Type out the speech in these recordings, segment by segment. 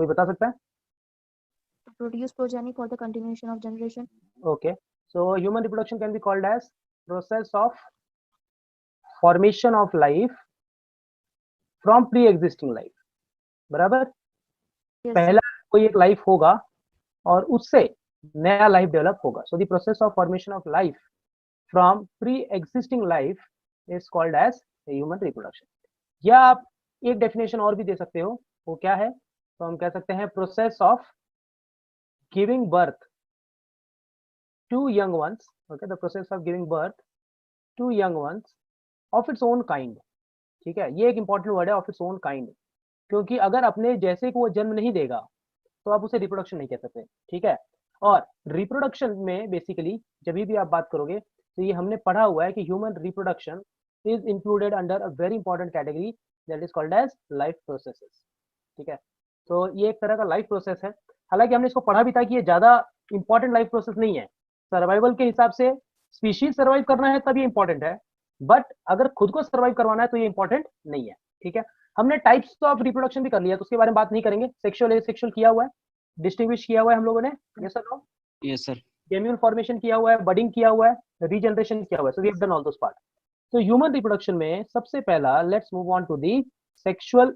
कोई बता सकता है? To produce progeny for the continuation of generation. Okay, so human reproduction can be called as process of formation of life from pre-existing life. बराबर? Yes. पहला कोई एक life होगा और उससे नया लाइफ डेवलप होगा. So the process of formation of life from pre-existing life is called as human reproduction. या आप एक डेफिनेशन और भी दे सकते हो, वो क्या है? तो हम कह सकते हैं process of giving birth to young ones. Okay, the process of giving birth to young ones of its own kind. ठीक है, ये एक इंपॉर्टेंट वर्ड है, ऑफ इट्स ओन काइंड, क्योंकि अगर अपने जैसे को वो जन्म नहीं देगा तो आप उसे रिप्रोडक्शन नहीं कह सकते. ठीक है, और रिप्रोडक्शन में बेसिकली जब भी आप बात करोगे तो ये हमने पढ़ा हुआ है कि human reproduction is included under a very important category that is called as life processes. ठीक है, तो ये एक तरह का लाइफ प्रोसेस है. हालांकि हमने इसको पढ़ा भी था कि ये ज्यादा इंपॉर्टेंट लाइफ प्रोसेस नहीं है. सर्वाइवल के हिसाब से स्पीशीज सर्वाइव करना है तब ये इंपॉर्टेंट है, बट अगर खुद को सर्वाइव करवाना है तो ये इंपॉर्टेंट नहीं है. ठीक है, हमने टाइप्स ऑफ रिप्रोडक्शन भी कर लिया तो उसके बारे में बात नहीं करेंगे. सेक्सुअल एसेक्सुअल किया हुआ है, डिस्टिंग्विश किया हुआ है हम लोगों ने. Yes sir, no? Yes sir. Gemmule formation किया हुआ है, बडिंग किया हुआ है, रीजनरेशन किया हुआ है. So we have done all those part. तो ह्यूमन रिप्रोडक्शन में सबसे पहला let's move on to the sexual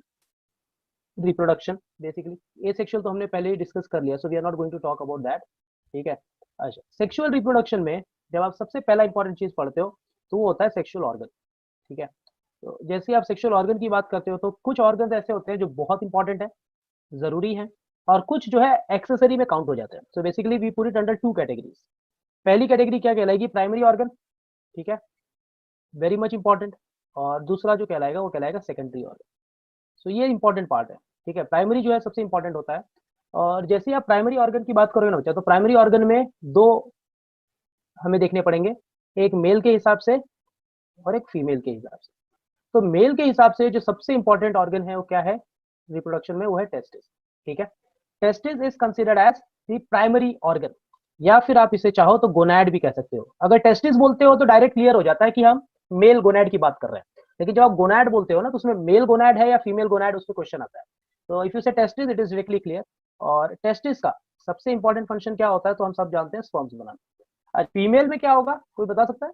reproduction. Basically asexual तो हमने पहले ही डिस्कस कर लिया, so we are not going to talk about that. ठीक है, अच्छा, सेक्सुअल रिप्रोडक्शन में जब आप सबसे पहला इंपॉर्टेंट चीज पढ़ते हो तो वो होता है सेक्सुअल ऑर्गन. ठीक है, तो जैसे आप सेक्सुअल ऑर्गन की बात करते हो तो कुछ ऑर्गन ऐसे होते हैं जो बहुत इंपॉर्टेंट है, जरूरी है, और कुछ जो है एक्सेसरी में काउंट हो जाते हैं. So basically we put it under two categories. पहली कैटेगरी क्या कहलाएगी? Primary organ. ठीक है, वेरी मच इंपॉर्टेंट. और दूसरा जो कहलाएगा वो कहलाएगा सेकेंडरी ऑर्गन. सो ये इंपॉर्टेंट पार्ट है. ठीक है, प्राइमरी जो है सबसे इंपॉर्टेंट होता है. और जैसे आप प्राइमरी ऑर्गन की बात करोगे ना बच्चा, तो प्राइमरी ऑर्गन में दो हमें देखने पड़ेंगे, एक मेल के हिसाब से और एक फीमेल के हिसाब से. तो मेल के हिसाब से जो सबसे इंपॉर्टेंट ऑर्गन है वो क्या है रिप्रोडक्शन में? वो है टेस्टिस. ठीक है, testis is considered as the primary organ, या फिर आप इसे चाहो तो गोनैड भी कह सकते हो. अगर टेस्टिस बोलते हो तो डायरेक्ट क्लियर हो जाता है कि हम मेल गोनैड की बात कर रहे हैं, लेकिन जब आप गोनैड बोलते हो ना तो उसमें मेल गोनैड है या फीमेल गोनैड, उस पर क्वेश्चन आता है. तो इफ यू से testis it is directly clear. और टेस्टिस का सबसे इंपॉर्टेंट फंक्शन क्या होता है? तो हम सब जानते हैं, स्पर्म्स बनाना. आज फीमेल में क्या होगा, कोई बता सकता है?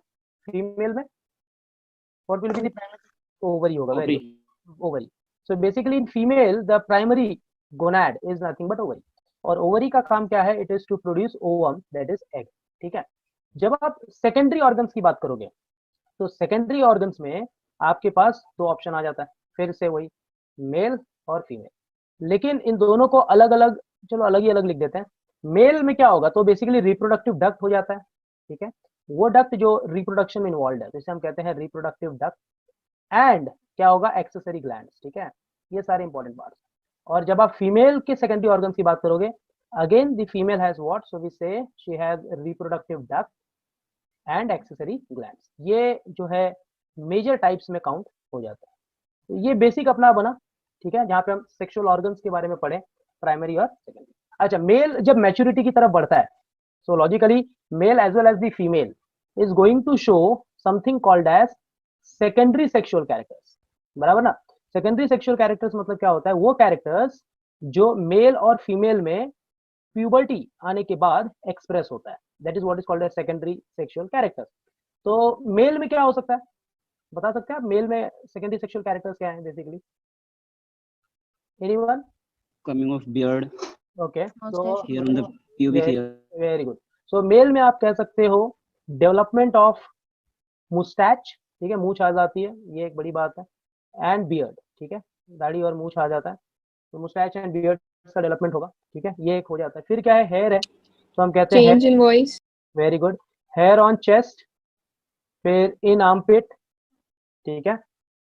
फीमेल में what will be the primary? Ovary होगा. Very good, ovary. So basically in female the primary gonad is nothing but ovary. और ओवरी का काम क्या है? It is to produce ovum that is egg. ठीक है, जब आप सेकेंडरी ऑर्गन्स की बात करोगे तो सेकेंडरी ऑर्गन्स में आपके पास दो ऑप्शन आ जाता है, फिर से वही मेल और फीमेल. लेकिन इन दोनों को अलग अलग, चलो अलग ही अलग लिख देते हैं. मेल में क्या होगा? तो बेसिकली रिप्रोडक्टिव डक्ट हो जाता है. ठीक है, वो डक्ट जो रिप्रोडक्शन में इन्वॉल्व है, जिसे हम कहते हैं रिप्रोडक्टिव डक्ट. एंड क्या होगा? Accessory glands. ठीक है, ये सारे इंपॉर्टेंट पार्ट्स. और जब आप फीमेल के सेकेंडरी ऑर्गन की बात करोगे, again the female has what? So we say she has reproductive duct and accessory glands. ये जो है मेजर टाइप्स में काउंट हो जाता है. तो ये बेसिक अपना बना. ठीक है, जहाँ पे हम सेक्सुअल ऑर्गन्स के बारे में पढ़े, प्राइमरी और सेकेंडरी. अच्छा, मेल जब मैच्योरिटी की तरफ बढ़ता है, so logically male as well as the female is going to show something called as secondary sexual characters. बराबर ना? सेकेंडरी सेक्सुअल कैरेक्टर्स मतलब क्या होता है? वो कैरेक्टर्स जो मेल और फीमेल में प्यूबर्टी आने के बाद एक्सप्रेस होता है, that is what is called as secondary sexual characters. तो मेल में क्या हो सकता है, बता सकते हैं आप? मेल में सेकेंडरी सेक्सुअल कैरेक्टर्स क्या है basically? Anyone? Coming of beard okay, so here on the pubic hair. Very good. So male में आप कह सकते हो डेवलपमेंट ऑफ मुस्टैच. ठीक है, मूंछ आ जाती है, ये एक बड़ी बात है. And beard. ठीक है, दाढ़ी और मूंछ आ जाता है, तो मुस्टैच एंड बियर्ड का डेवलपमेंट होगा. ठीक है, ये एक हो जाता है. फिर क्या है? हेयर है, तो हम कहते हैं Change in voice. Very good. Hair on chest, फिर इन आर्मपिट. ठीक है,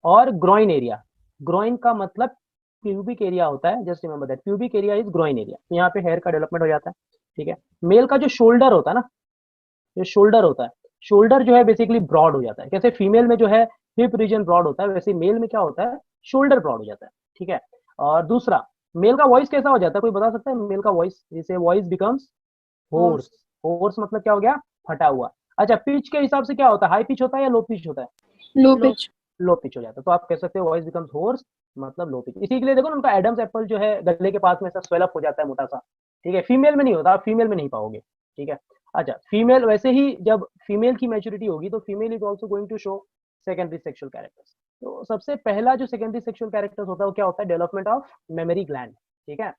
और ग्रोइन एरिया. ग्रोइन का मतलब प्यूबिक एरिया होता है. Just remember that pubic area is groin area. तो यहाँ पे हेयर का डेवलपमेंट हो जाता है. ठीक है, मेल का जो शोल्डर होता है ना, जो शोल्डर होता है, शोल्डर जो है बेसिकली ब्रॉड हो जाता है. कैसे फीमेल में जो है हिप रीजन ब्रॉड होता है, वैसे मेल में क्या होता है? शोल्डर ब्रॉड हो जाता है. ठीक है, और दूसरा मेल का वॉइस कैसा हो जाता है? कोई बता सकता है? मेल का वॉइस, जैसे वॉइस बिकम्स होर्स. होर्स मतलब क्या हो गया? फटा हुआ. अच्छा, पिच के हिसाब से क्या होता है? हाई पिच होता है या लो पिच होता है? Low pitch. लो पिच हो जाता है. तो आप कह सकते हो वॉइस बिकम्स होर्स मतलब लो पिच। इसी के लिए देखो ना उनका एडम्स एप्पल जो है गले के पास में ऐसा स्वेल अप हो जाता है मोटा सा, ठीक है। फीमेल में नहीं होता, आप फीमेल में नहीं पाओगे, ठीक है। अच्छा, फीमेल वैसे ही जब फीमेल की मैच्योरिटी होगी तो female is also going to show secondary sexual characters. तो सबसे पहला जो सेकेंडरी सेक्सुअल कैरेक्टर्स होता है वो क्या होता है, डेवलपमेंट ऑफ मेमोरी ग्लैंड, ठीक है।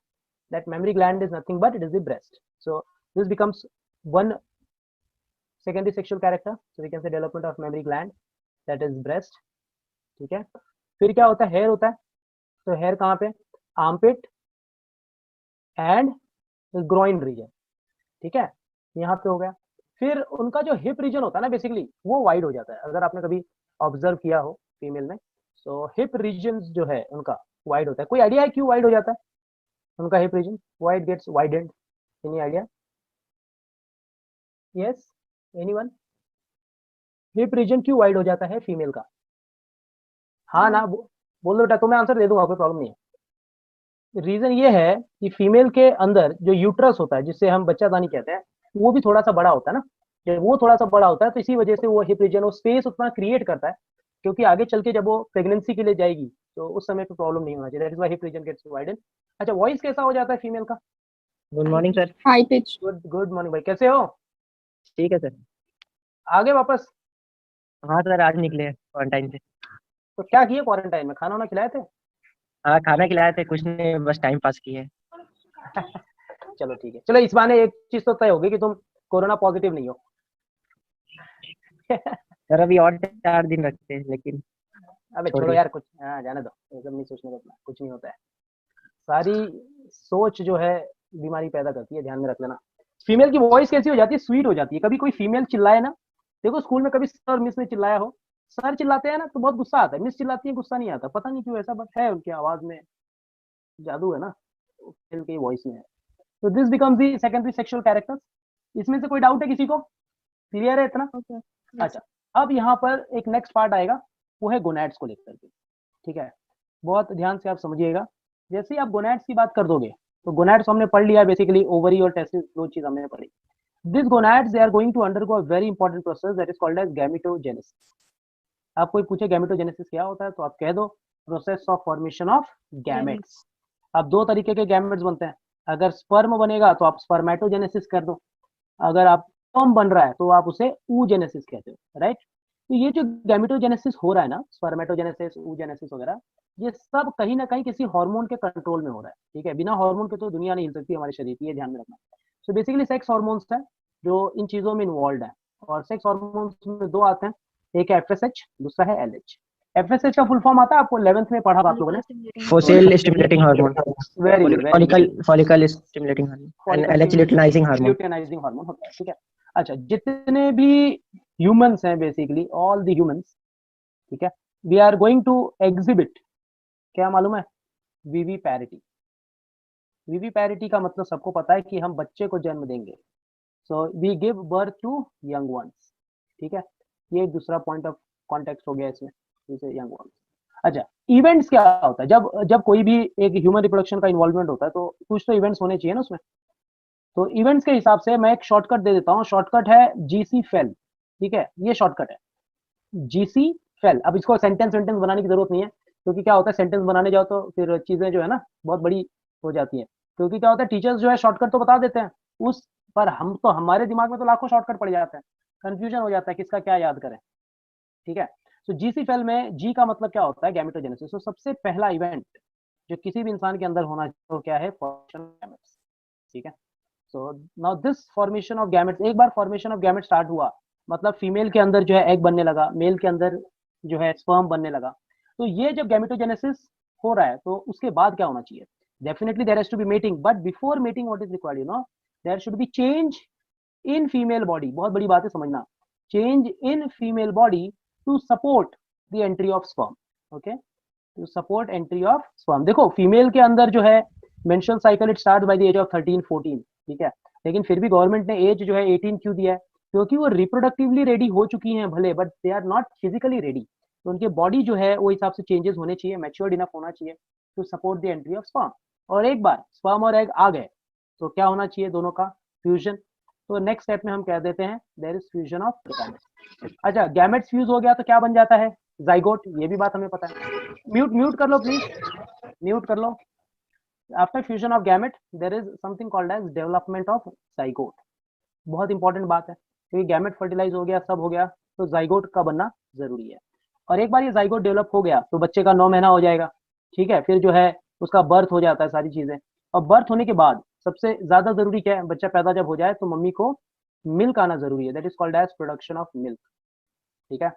That memory gland is nothing but it is the breast. So this becomes one secondary sexual character, so we can say development of mammary gland, that is breast, ठीक है। फिर क्या होता है, hair होता है। तो हेयर कहाँ पे, आर्मपिट एंड ग्रोइन रीजन, ठीक है, यहाँ पे हो गया। फिर उनका जो हिप रीजन होता है ना बेसिकली वो वाइड हो जाता है, अगर आपने कभी ऑब्जर्व किया हो फीमेल में। सो हिप रीजन जो है उनका वाइड होता है। कोई आइडिया है क्यों वाइड हो जाता है उनका hip region, wide gets widened, any idea? Yes, anyone? Hip region क्यों वाइड हो जाता है फीमेल का? हाँ ना, बोल दो बेटा, तो मैं आंसर दे दूंगा, कोई प्रॉब्लम नहीं है। रीजन ये है कि फीमेल के अंदर जो यूट्रस होता है जिससे हम बच्चादानी कहते हैं, वो भी थोड़ा सा बड़ा होता है ना। जब वो थोड़ा सा बड़ा होता है तो इसी वजह से वो हिप रीजन वो स्पेस उतना क्रिएट करता है, क्योंकि आगे चल के जब वो प्रेगनेंसी के लिए जाएगी तो उस समय पे प्रॉब्लम नहीं होना चाहिए। That is why hip region gets widen. अच्छा, वॉइस कैसा हो जाता है फीमेल का? Good morning sir. High pitch. Good morning भाई, कैसे हो? ठीक है सर। आगे वापस? हाँ सर, आज निकले क्वारंटाइन से। तो क्या किए क्वारंटाइन में, खाना वाना खिलाए थे? हाँ, खाना खिलाए थे, कुछ नहीं, बस टाइम पास किए। चलो ठीक है, चलो इस बहाने एक चीज तो तय होगी कि तुम कोरोना पॉजिटिव नहीं हो। सर अभी और 4 दिन रखते हैं, लेकिन अबे छोड़ो छोड़िए। यार, कुछ हाँ जाने दो, ये सब नहीं सोचने का अपना, कुछ नहीं होता है। सारी सोच जो है बीमारी पैदा करती है, ध्यान में रख लेना। फीमेल की वॉइस कैसी हो जाती है, स्वीट हो जाती है। कभी कोई फीमेल चिल्लाए ना, देखो स्कूल में कभी सर और मिस ने चिल्लाया हो, सर चिल्लाते हैं ना तो बहुत गुस्सा आता है, मिस चिल्लाती है गुस्सा नहीं आता, पता नहीं क्यों ऐसा, बट है उनकी आवाज में जादू है ना, फीमेल की वॉइस में है। तो this becomes the secondary sexual characters. इसमें से कोई डाउट है किसी को, क्लियर है इतना? Okay. अच्छा, अब यहाँ पर एक नेक्स्ट पार्ट आएगा, वो है गोनैड्स को लेकर के, ठीक है। बहुत ध्यान से आप समझिएगा। जैसे ही आप गोनैड्स की बात कर दोगे तो गोनैड्स हमने पढ़ लिया, बेसिकली ओवरी और टेस्टिस, दो चीज हमने पढ़ी। This gonads they are going to undergo a very important process that is called as gametogenesis. आप कोई पूछे गैमेटोजेनेसिस क्या होता है तो आप कह दो process of formation of gametes. अब दो तरीके के गैमेट्स बनते हैं, अगर स्पर्म बनेगा तो आप स्पर्मेटोजेनेसिस कर दो, अगर आप स्पर्म बन रहा है तो आप उसे oogenesis कहते हो, राइट। तो ये जो गैमेटोजेनेसिस हो रहा है ना, स्पर्मेटोजेनेसिस, oogenesis वगैरह, ये सब कहीं ना कहीं किसी हार्मोन के कंट्रोल में हो रहा है, ठीक है। बिना हार्मोन के तो दुनिया नहीं हिल सकती हमारे शरीर की, ये ध्यान में रखना। सो बेसिकली सेक्स हार्मोन्स है जो इन चीजों में इन्वॉल्व है, और सेक्स हार्मोन्स में दो आते हैं, एक है FSH, दूसरा है LH। FSH का फुल फॉर्म आता है, आपको 11th में पढ़ा था आप लोगों ने। Follicle stimulating hormone, very good, very good. Follicle stimulating hormone and LH luteinising hormone. Luteinising hormone होता है, ठीक है। अच्छा, जितने भी ह्यूमंस हैं, बेसिकली ऑल द ह्यूमंस, ठीक है, we are going to exhibit, क्या मालूम है, वीवी पैरिटी। वीवी पैरिटी का मतलब सबको पता है कि हम बच्चे को जन्म देंगे, so we give birth to young ones, ठीक है। ये एक दूसरा पॉइंट ऑफ कॉन्टेक्स्ट हो गया इसमें, जैसे यंग वंस। अच्छा, इवेंट्स क्या होता है, जब जब कोई भी एक ह्यूमन रिप्रोडक्शन का इन्वॉल्वमेंट होता है तो कुछ तो इवेंट्स होने चाहिए ना उसमें। तो इवेंट्स के हिसाब से मैं एक शॉर्टकट दे देता हूँ, शॉर्टकट है GC फेल, ठीक है, ये शॉर्टकट है GC फेल। अब इसको सेंटेंस बनाने की जरूरत नहीं है, क्योंकि क्या होता है सेंटेंस बनाने जाओ तो फिर चीजें जो है ना बहुत बड़ी हो जाती है, क्योंकि क्या होता है टीचर्स जो है शॉर्टकट तो बता देते हैं उस पर, हम तो हमारे दिमाग में तो लाखों शॉर्टकट पड़ जाते हैं, कंफ्यूजन हो जाता है किसका क्या याद करें, ठीक है। तो GC फेल में G का मतलब क्या होता है, गैमेटोजेनेसिस। तो सबसे पहला इवेंट जो किसी भी इंसान के अंदर होना चाहिए वो क्या है, फॉर्मेशन ऑफ गैमेट्स, ठीक है। So now this formation of gametes, एक बार फॉर्मेशन ऑफ गैमेट स्टार्ट हुआ मतलब फीमेल के अंदर जो है एग बनने लगा, मेल के अंदर जो है स्पर्म बनने लगा। तो ये जब गैमेटोजेनेसिस हो रहा है तो उसके बाद क्या होना चाहिए, definitely there has to be mating, but before mating what is required, you know, there should be change in female body. बहुत बड़ी बात है समझना, change in female body to support the entry of sperm, okay, to support entry of sperm. देखो female के अंदर जो है menstrual cycle it start by the age of 13-14, ठीक है, लेकिन फिर भी गवर्नमेंट ने एज जो है 18 क्यों दिया है, क्योंकि वो रिप्रोडक्टिवली रेडी हो चुकी हैं भले, but they are not physically ready. तो उनके बॉडी जो है वो हिसाब से चेंजेस होने चाहिए, मैच्योर्ड इनफ होना चाहिए to support the entry of sperm. और एक बार स्पर्म और एग आ गए तो क्या होना चाहिए, दोनों का फ्यूजन। तो नेक्स्ट स्टेप में हम कह देते हैं there is fusion of gametes. अच्छा, गैमेट्स फ्यूज हो गया तो क्या बन जाता है, जाइगोट, ये भी बात हमें पता है। म्यूट कर लो प्लीज, म्यूट कर लो। After fusion of gamete there is something called as development of zygote. बहुत इंपॉर्टेंट बात है, क्योंकि गैमेट फर्टिलाइज हो गया, सब हो गया, तो जाइगोट का बनना जरूरी है। और एक बार ये जाइगोट डेवलप हो गया तो बच्चे का 9 महीना हो जाएगा, ठीक है, फिर जो है उसका बर्थ हो जाता है, सारी चीजें। और बर्थ होने के बाद सबसे ज्यादा जरूरी क्या है, बच्चा पैदा जब हो जाए तो मम्मी को मिल्क आना जरूरी है, that is called as production of milk, ठीक है।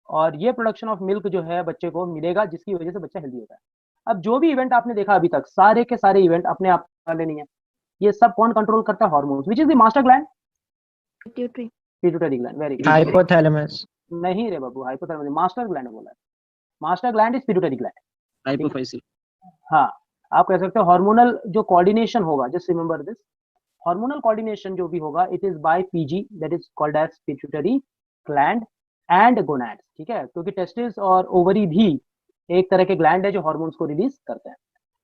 और ये प्रोडक्शन ऑफ मिल्क जो है बच्चे को मिलेगा, जिसकी वजह से बच्चा हेल्दी होता है। अब जो भी इवेंट आपने देखा अभी तक, सारे के सारे इवेंट अपने आप वाले नहीं है, ये सब कौन कंट्रोल करता है, hormones, which is the master gland, Pituitary. Pituitary gland, very good. Hypothalamus. नहीं रे बाबू, हाइपोथैलेमस मास्टर ग्लैंड बोला है, master gland is pituitary gland. Hypophysis. हाँ, आप कह सकते हो हार्मोनल जो कोऑर्डिनेशन होगा, just remember this, hormonal coordination जो भी होगा, it is by PG, that is called as pituitary gland and gonads, ठीक है, क्योंकि टेस्टिस और ओवरी भी एक तरह के ग्लैंड है जो हार्मोन्स को रिलीज करते हैं।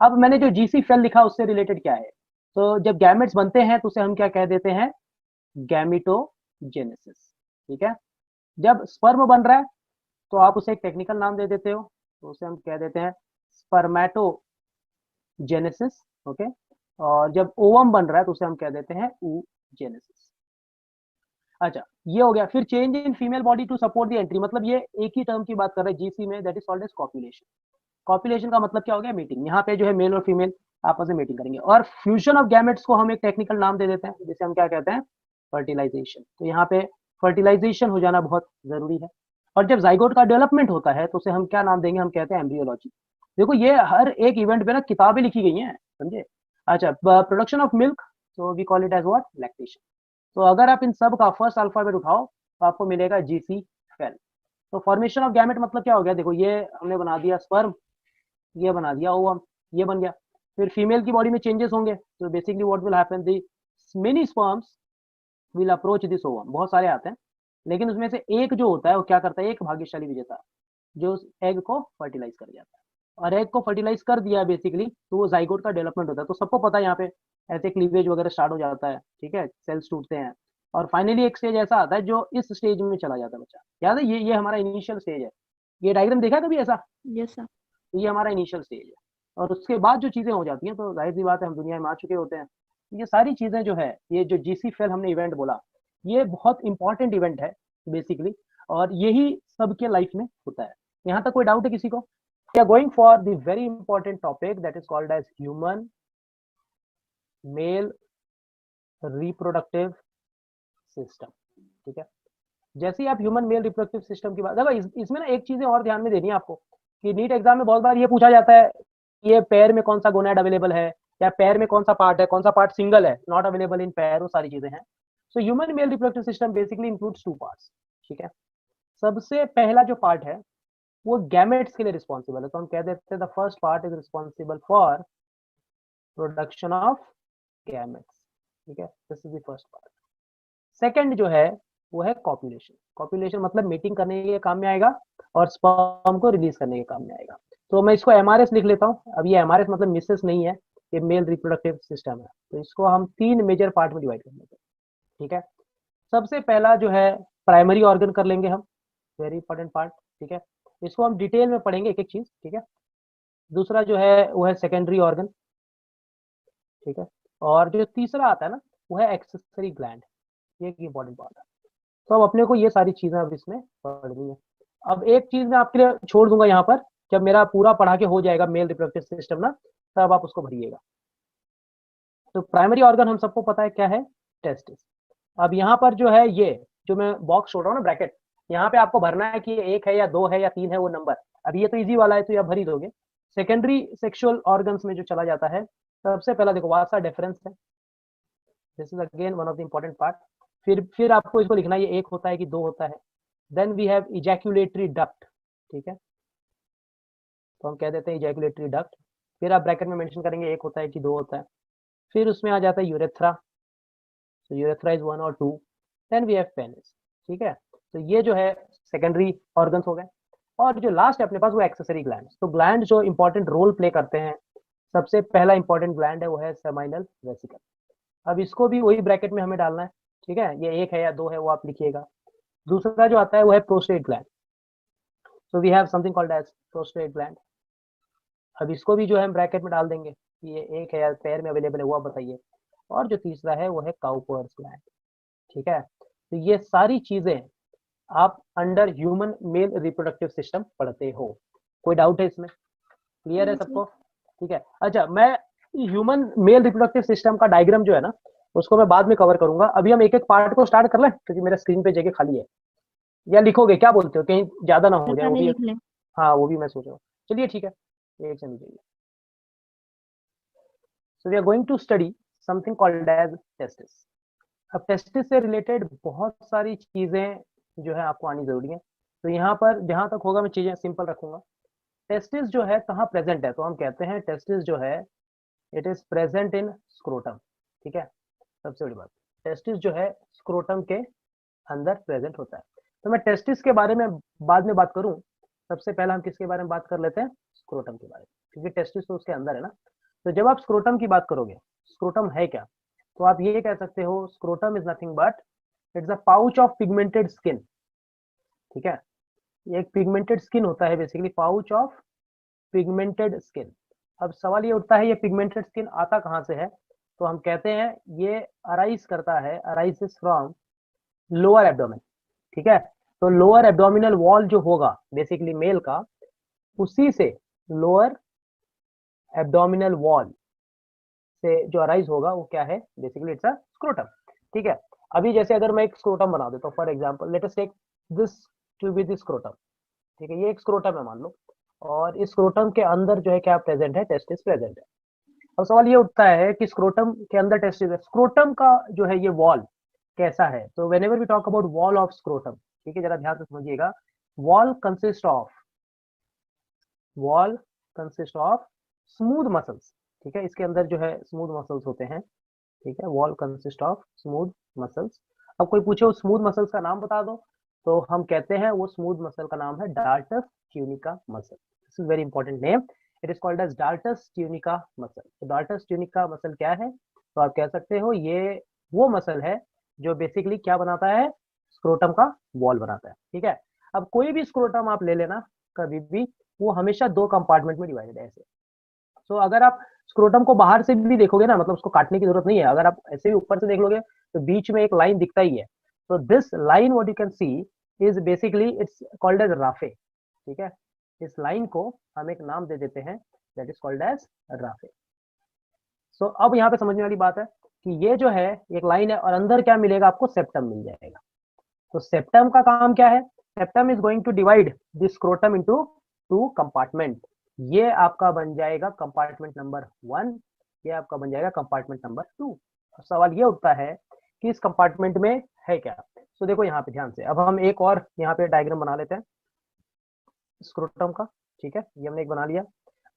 अब मैंने जो जीसी फेल लिखा उससे रिलेटेड क्या है, तो जब गैमेट्स बनते हैं तो उसे हम क्या कह देते हैं, गैमिटोजेनेसिस, ठीक है। जब स्पर्म बन रहा है तो आप उसे एक टेक्निकल नाम दे देते हो, तो उसे हम कह देते हैं स्पर्मेटोजेनेसिस, ओके। और जब ओवम बन रहा है तो उसे हम कह देते हैं oogenesis। अच्छा, ये हो गया। फिर change in female body to support the entry, मतलब ये एक ही टर्म की बात कर रहे हैं जीसी में, that is called as copulation. Copulation का मतलब क्या हो गया, मीटिंग, यहाँ पे जो है मेल और फीमेल आपस में मीटिंग करेंगे। और फ्यूजन ऑफ गैमेट्स को हम एक टेक्निकल नाम दे देते हैं, जिसे हम क्या कहते हैं, फर्टिलाइजेशन। तो यहाँ पे फर्टिलाइजेशन हो जाना बहुत जरूरी है। और जब जाइगोट का डेवलपमेंट होता है तो उसे हम क्या नाम देंगे, हम कहते हैं एम्ब्रियोलॉजी। देखो ये हर एक इवेंट पे ना किताबें लिखी गई हैं, समझे। अच्छा, प्रोडक्शन ऑफ मिल्क, तो we call it as what, lactation. तो अगर आप इन सब का फर्स्ट अल्फाबेट उठाओ तो आपको मिलेगा जीसी फेल। तो फॉर्मेशन ऑफ गैमेट मतलब क्या हो गया, देखो ये हमने बना दिया स्पर्म, ये बना दिया ओवम, ये बन गया। फिर फीमेल की बॉडी में चेंजेस होंगे, तो basically what will happen, the many sperms will approach this ovum, बहुत सारे आते हैं, लेकिन उसमें से एक जो होता है वो क्या करता है, एक भाग्यशाली विजेता जो उस एग को फर्टिलाइज कर जाता है। और एग को फर्टिलाइज कर दिया बेसिकली, तो वो जाइगोट का डेवलपमेंट होता है। तो सबको पता है यहाँ पे ऐसे क्लीवेज वगैरह स्टार्ट हो जाता है, ठीक है, सेल्स टूटते हैं, और फाइनली एक स्टेज ऐसा आता है जो इस स्टेज में चला जाता है बच्चा। याद है, ये हमारा इनिशियल स्टेज है। ये डायग्राम देखा कभी ऐसा, Yes, sir. ये हमारा इनिशियल स्टेज है। और उसके बाद जो चीजें हो जाती हैं तो जाहिर सी बात है, हम दुनिया में आ चुके होते हैं। ये सारी चीजें जो है, ये जो जीसी फेल हमने इवेंट बोला, ये बहुत इंपॉर्टेंट इवेंट है बेसिकली, और यही सबके लाइफ में होता है। यहाँ तक कोई डाउट है किसी को? We are going for the very important topic that is called as human male reproductive system, ठीक है। जैसे ही आप ह्यूमन मेल रिप्रोडक्टिव सिस्टम की बात, देखो इसमें ना एक चीजें और ध्यान में देनी है आपको, कि नीट एग्जाम में बहुत बार ये पूछा जाता है, ये पैर में कौन सा गोनैड अवेलेबल है, या पैर में कौन सा पार्ट है, कौन सा पार्ट सिंगल है, नॉट अवेलेबल इन पैर, वो सारी चीजें हैं। So human male reproductive system basically includes 2 parts, ठीक है। सबसे पहला जो पार्ट है वो गैमेट्स के लिए रिस्पॉन्सिबल है, तो हम कह देते हैं the first part is responsible for production of gametes, ठीक है, this is the first part. Second जो है वो है कॉपुलेशन। कॉपुलेशन मतलब मीटिंग करने के काम में आएगा और स्पर्म को रिलीज करने के काम में आएगा। तो मैं इसको एमआरएस लिख लेता हूँ। अब ये एमआरएस मतलब मिसेस नहीं है, ये मेल रिप्रोडक्टिव सिस्टम है। तो इसको हम 3 मेजर पार्ट में डिवाइड कर लेते हैं, ठीक है। सबसे पहला जो है प्राइमरी ऑर्गन कर लेंगे हम, वेरी इंपॉर्टेंट पार्ट, ठीक है। इसको हम डिटेल में पढ़ेंगे एक एक चीज, ठीक है। दूसरा जो है वो है सेकेंडरी ऑर्गन, ठीक है। और जो तीसरा आता है ना वो है एक्सेसरी ग्लैंड, ये एक इंपॉर्टेंट पार्ट है। तो अब अपने को ये सारी चीजें अब इसमें पढ़नी है। अब एक चीज मैं आपके लिए छोड़ दूंगा यहाँ पर, जब मेरा पूरा पढ़ा के हो जाएगा मेल रिप्रोडक्टिव सिस्टम ना, तब आप उसको भरिएगा। तो प्राइमरी ऑर्गन हम सबको पता है क्या है, टेस्टिस। अब यहाँ पर जो है ये जो मैं बॉक्स छोड़ रहा हूँ ना, ब्रैकेट, यहाँ पे आपको भरना है कि ये 1 है या 2 है या 3 है वो नंबर। अब ये तो इजी वाला है तो ये आप भर ही दोगे। सेकेंडरी सेक्सुअल ऑर्गन्स में जो चला जाता है, सबसे पहला देखो वासा डिफरेंस है, this is again one of the important part. फिर आपको इसको लिखना है, ये 1 होता है कि 2 होता है। Then we have ejaculatory duct, ठीक है, तो हम कह देते हैं इजैक्यूलेटरी डक्ट। फिर आप ब्रैकेट में मेंशन करेंगे 1 होता है कि 2 होता है। फिर उसमें आ जाता है यूरेथ्रा, तो यूरेथ्रा इज 1 और 2। देन वी हैव पेनिस, ठीक है। तो ये जो है सेकेंडरी ऑर्गन्स हो गए। और जो लास्ट है अपने पास वो एक्सेसरी ग्लैंड। तो ग्लैंड जो इंपॉर्टेंट रोल प्ले करते हैं, सबसे पहला इंपॉर्टेंट ग्लैंड है वो है सेमाइनल वेसिकल। अब इसको भी वही ब्रैकेट में हमें डालना है, ठीक है। ये 1 है या 2 है वो आप लिखिएगा। दूसरा जो आता है वो है prostate gland. So we have something called as prostate gland. अब इसको भी जो है हम ब्रैकेट में डाल देंगे, ये एक है या पेयर में अवेलेबल है वो आप बताइए। और जो तीसरा है वो है काउपर्स ग्लैंड। ठीक है, तो ये सारी चीजें आप under human male reproductive system पढ़ते हो। कोई डाउट है इसमें? क्लियर है सबको? ठीक है, अच्छा मैं ह्यूमन मेल रिप्रोडक्टिव सिस्टम का डायग्राम जो है ना उसको मैं बाद में कवर करूंगा। अभी हम एक एक पार्ट को स्टार्ट कर लें क्योंकि मेरा स्क्रीन पे जगह खाली है। या लिखोगे, क्या बोलते हो, कहीं ज्यादा ना हो जाए वो भी? लिख लें। हाँ वो भी मैं सोच रहा हूँ। चलिए ठीक है, एक से लीजिए। So we are going to study something called as testis. अब टेस्टिस से रिलेटेड बहुत सारी चीजें जो है आपको आनी जरूरी है। तो यहाँ पर जहां तक होगा मैं चीजें सिंपल रखूंगा। टेस्टिस जो है कहाँ प्रेजेंट है, तो हम कहते हैं टेस्टिस जो है it is present in scrotum. ठीक है, सबसे बड़ी बात, टेस्टिस जो है स्क्रोटम के अंदर प्रेजेंट होता है। तो मैं टेस्टिस के बारे में बाद में बात करूं, सबसे पहले हम किसके बारे में बात कर लेते हैं? स्क्रोटम के बारे में, क्योंकि टेस्टिस तो उसके अंदर है ना। तो जब आप स्क्रोटम की बात करोगे, स्क्रोटम है क्या, तो आप ये कह सकते हो scrotum is nothing but it's a pouch of pigmented skin. ठीक है, ये एक पिगमेंटेड स्किन होता है basically, pouch of pigmented skin. अब सवाल ये उठता है ये पिगमेंटेड स्किन आता कहाँ से है, तो हम कहते हैं ये अराइज करता है, अराइजेस फ्रॉम लोअर एब्डोमेन। ठीक है, तो लोअर एब्डोमिनल वॉल जो होगा बेसिकली मेल का, उसी से लोअर एब्डोमिनल वॉल से जो अराइज होगा वो क्या है, बेसिकली इट्स अ स्क्रोटम। ठीक है, अभी जैसे अगर मैं एक स्क्रोटम बना देता हूँ, for example let us take this to be this scrotum. ठीक है, ये एक स्क्रोटम है मान लो, और इस स्क्रोटम के अंदर जो है क्या प्रेजेंट है, टेस्टिस प्रेजेंट है। अब सवाल ये उठता है कि स्क्रोटम के अंदर टेस्टिस है, स्क्रोटम का जो है ये वॉल कैसा है। तो whenever we talk about wall of scrotum, ठीक है, जरा ध्यान से समझिएगा, wall consist of smooth muscles. ठीक है, इसके अंदर जो है स्मूथ मसल्स होते हैं। ठीक है, wall consist of smooth muscles. अब कोई पूछे उस स्मूथ मसल्स का नाम बता दो, तो हम कहते हैं वो स्मूथ मसल का नाम है dartos tunica muscle. This is very important name, it is called as dartos tunica muscle. तो डार्टस ट्यूनिका मसल क्या है, तो आप कह सकते हो ये वो मसल है जो बेसिकली क्या बनाता है, स्क्रोटम का वॉल बनाता है। ठीक है, अब कोई भी स्क्रोटम आप ले लेना कभी भी, वो हमेशा दो कंपार्टमेंट में डिवाइडेड है ऐसे। तो अगर आप स्क्रोटम को बाहर से भी देखोगे ना, मतलब उसको काटने की जरूरत नहीं है, अगर आप ऐसे भी ऊपर से देख लोगे तो बीच में एक लाइन दिखता ही है। तो this line what you can see is basically it's called as raphe. ठीक है, इस लाइन को हम एक नाम दे देते हैं, that is called as raphe. So अब यहाँ पे समझने वाली बात है कि ये जो है एक लाइन है और अंदर क्या मिलेगा आपको, सेप्टम मिल जाएगा। तो सेप्टम का काम क्या है, septum is going to divide this scrotum into two compartment. ये आपका बन जाएगा कंपार्टमेंट नंबर 1, ये आपका बन जाएगा कंपार्टमेंट नंबर 2। सवाल ये उठता है कि इस कंपार्टमेंट में है क्या। तो देखो यहाँ पे ध्यान से, अब हम एक और यहाँ पे डायग्राम बना लेते हैं स्क्रोटम का। ठीक है, ये हमने एक बना लिया।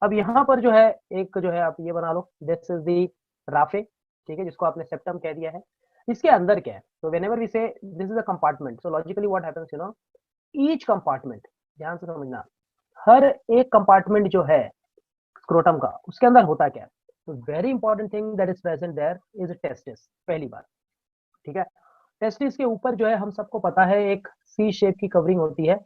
अब यहाँ पर जो है एक जो है आप ये बना लो, दिस इज दी राफे। ठीक है, जिसको आपने सेप्टम कह दिया है। इसके अंदर क्या है, तो व्हेनेवर वी से this is a compartment, so logically what happens you know, each compartment, ध्यान से समझना, हर एक कंपार्टमेंट जो है स्क्रोटम का उसके अंदर होता क्या है। तो very important thing that is present there is testis, पहली बात। ठीक है, टेस्टिस के ऊपर जो है हम सबको पता है एक सी शेप की कवरिंग होती है,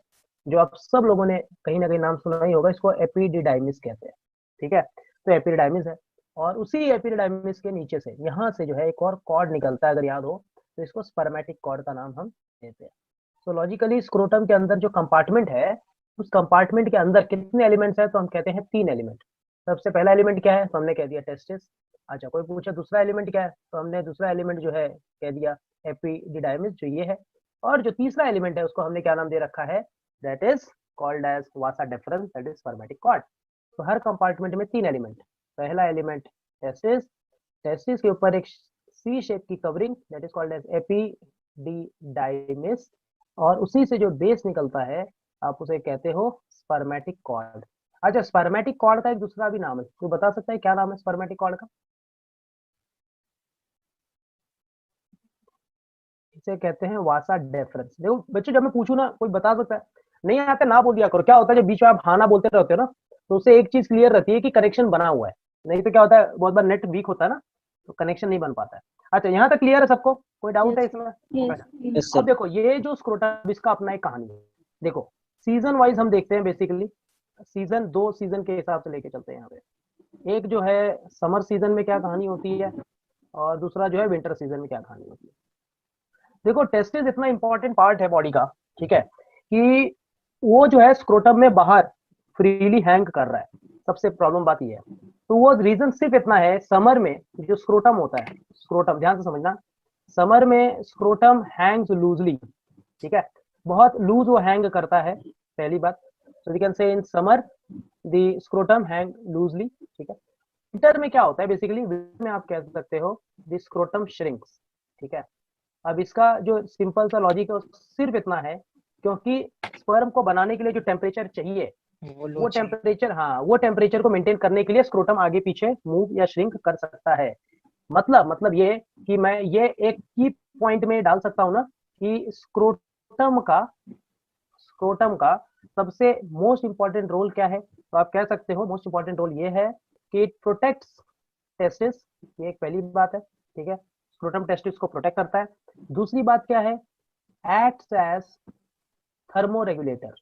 जो आप सब लोगों ने कहीं ना कहीं नाम सुना ही होगा, इसको एपिडिडाइमिस कहते हैं। ठीक है, तो एपिडिडाइमिस है, और उसी एपिडिडाइमिस के नीचे से यहाँ से जो है एक और कॉर्ड निकलता है, अगर याद हो तो इसको स्पर्मेटिक कॉर्ड का नाम हम देते हैं। तो लॉजिकली स्क्रोटम के अंदर जो कंपार्टमेंट है, उस कंपार्टमेंट के अंदर कितने एलिमेंट्स हैं, तो हम कहते हैं 3 एलिमेंट। सबसे पहला एलिमेंट क्या है, तो हमने कह दिया टेस्टिस। अच्छा, कोई पूछा दूसरा एलिमेंट क्या है, तो हमने दूसरा एलिमेंट जो है कह दिया एपिडिडाइमिस, जो ये है। और जो तीसरा एलिमेंट है उसको हमने क्या नाम दे रखा है, that is called as vasa deferens, that is spermatic cord. तो हर कंपार्टमेंट में 3 एलिमेंट, पहला एलिमेंट टेस्टिस, टेस्टिस के ऊपर एक सी शेप की covering that is called as epididymis, और उसी से जो बेस निकलता है आप उसे कहते हो स्पर्मेटिक कॉर्ड। अच्छा, स्पर्मेटिक कॉर्ड का एक दूसरा भी नाम है, तो बता सकता है क्या नाम है स्पर्मेटिक कॉर्ड का? इसे कहते हैं वासा डेफरेंस। देखो बच्चों, जब मैं पूछूं ना कोई बता सकता है, नहीं आता ना बोल दिया करो। क्या होता है जब बीच में आप हाँ ना बोलते रहते हो ना, तो उससे एक चीज क्लियर रहती है कि कनेक्शन बना हुआ है। नहीं तो क्या होता है, बहुत बार नेट वीक होता है ना, तो कनेक्शन नहीं बन पाता है। अच्छा, यहाँ तक क्लियर है सबको, कोई डाउट है इसमें? Yes, अब sir. देखो ये जो स्क्रोटम, इसका अपना एक कहानी है। देखो सीजन वाइज हम देखते हैं बेसिकली, सीजन 2 सीजन के हिसाब से लेके चलते हैं यहाँ पे। एक जो है समर सीजन में क्या कहानी होती है और दूसरा जो है विंटर सीजन में क्या कहानी होती है। देखो टेस्टिस इतना इंपॉर्टेंट पार्ट है बॉडी का, ठीक है, कि वो जो है स्क्रोटम में बाहर फ्रीली हैंग कर रहा है। सबसे प्रॉब्लम बात ये है, तो वो रीजन सिर्फ इतना है, समर में जो स्क्रोटम होता है, स्क्रोटम ध्यान से समझना, समर में स्क्रोटम हैंग्स लूजली, ठीक है, बहुत लूज वो हैंग करता है, पहली बात। सो we can say in summer the scrotum hang loosely, ठीक है। विंटर में क्या होता है बेसिकली, विंटर में आप कह सकते हो द स्क्रोटम श्रिंक्स, ठीक है। अब इसका जो सिंपल सा लॉजिक है सिर्फ इतना है, क्योंकि स्पर्म को बनाने के लिए जो टेम्परेचर चाहिए वो टेम्परेचर, हाँ वो टेम्परेचर को मेंटेन करने के लिए स्क्रोटम आगे पीछे मूव या श्रिंक कर सकता है। मतलब ये कि मैं ये एक की पॉइंट में डाल सकता हूँ ना कि स्क्रोटम का सबसे मोस्ट इंपॉर्टेंट रोल क्या है, तो आप कह सकते हो मोस्ट इंपॉर्टेंट रोल ये है कि इट प्रोटेक्ट्स टेस्टिस, ये एक पहली बात है, ठीक है, स्क्रोटम टेस्टिस को प्रोटेक्ट करता है। दूसरी बात क्या है, एक्ट्स एज थर्मोरेगुलेटर,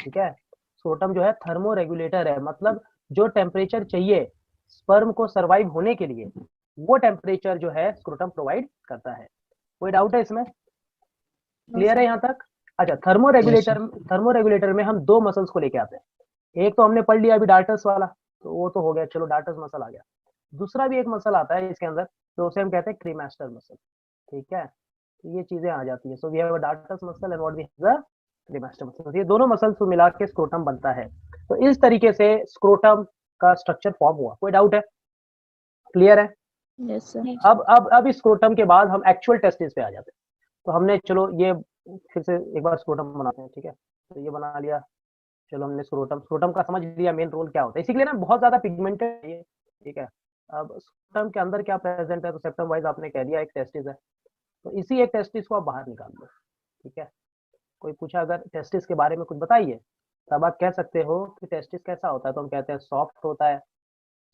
ठीक है, स्क्रोटम जो है थर्मोरेगुलेटर है, मतलब जो टेम्परेचर चाहिए स्पर्म को सरवाइव होने के लिए वो टेम्परेचर जो है स्क्रोटम प्रोवाइड करता है। कोई डाउट है इसमें? क्लियर है यहाँ तक? अच्छा, थर्मोरेगुलेटर में हम दो मसल्स को लेके आते हैं। एक तो हमने पढ़ लिया अभी डार्टस वाला, तो वो तो हो गया, चलो डार्टस मसल आ गया। दूसरा भी एक मसल आता है इसके अंदर, तो उसे हम कहते हैं क्रीमास्टर मसल, ठीक है, तो ये चीजें आ जाती है। So we have a dartos muscle and what we have the cremaster muscle, ये दोनों मसल्स को मिला के स्क्रोटम बनता है। तो इस तरीके से स्क्रोटम का स्ट्रक्चर फॉर्म हुआ। कोई डाउट है? क्लियर है? Yes, sir. अब इस स्क्रोटम के बाद हम एक्चुअल टेस्टिस पे आ जाते हैं। तो हमने चलो ये फिर से एक बार स्क्रोटम बनाते हैं, ठीक है, तो ये बना लिया, चलो हमने स्क्रोटम का समझ लिया मेन रोल क्या होता है। इसीलिए ना बहुत ज्यादा पिगमेंटेड है ये, ठीक है। अब स्क्रोटम के अंदर क्या प्रेजेंट है, तो सेप्टम वाइज आपने कह दिया एक टेस्टिस है, तो इसी एक टेस्टिस को आप बाहर निकाल दो, ठीक है। कोई पूछा अगर टेस्टिस के बारे में कुछ बताइए, तब आप कह सकते हो कि टेस्टिस कैसा होता है, तो हम कहते हैं सॉफ्ट होता है,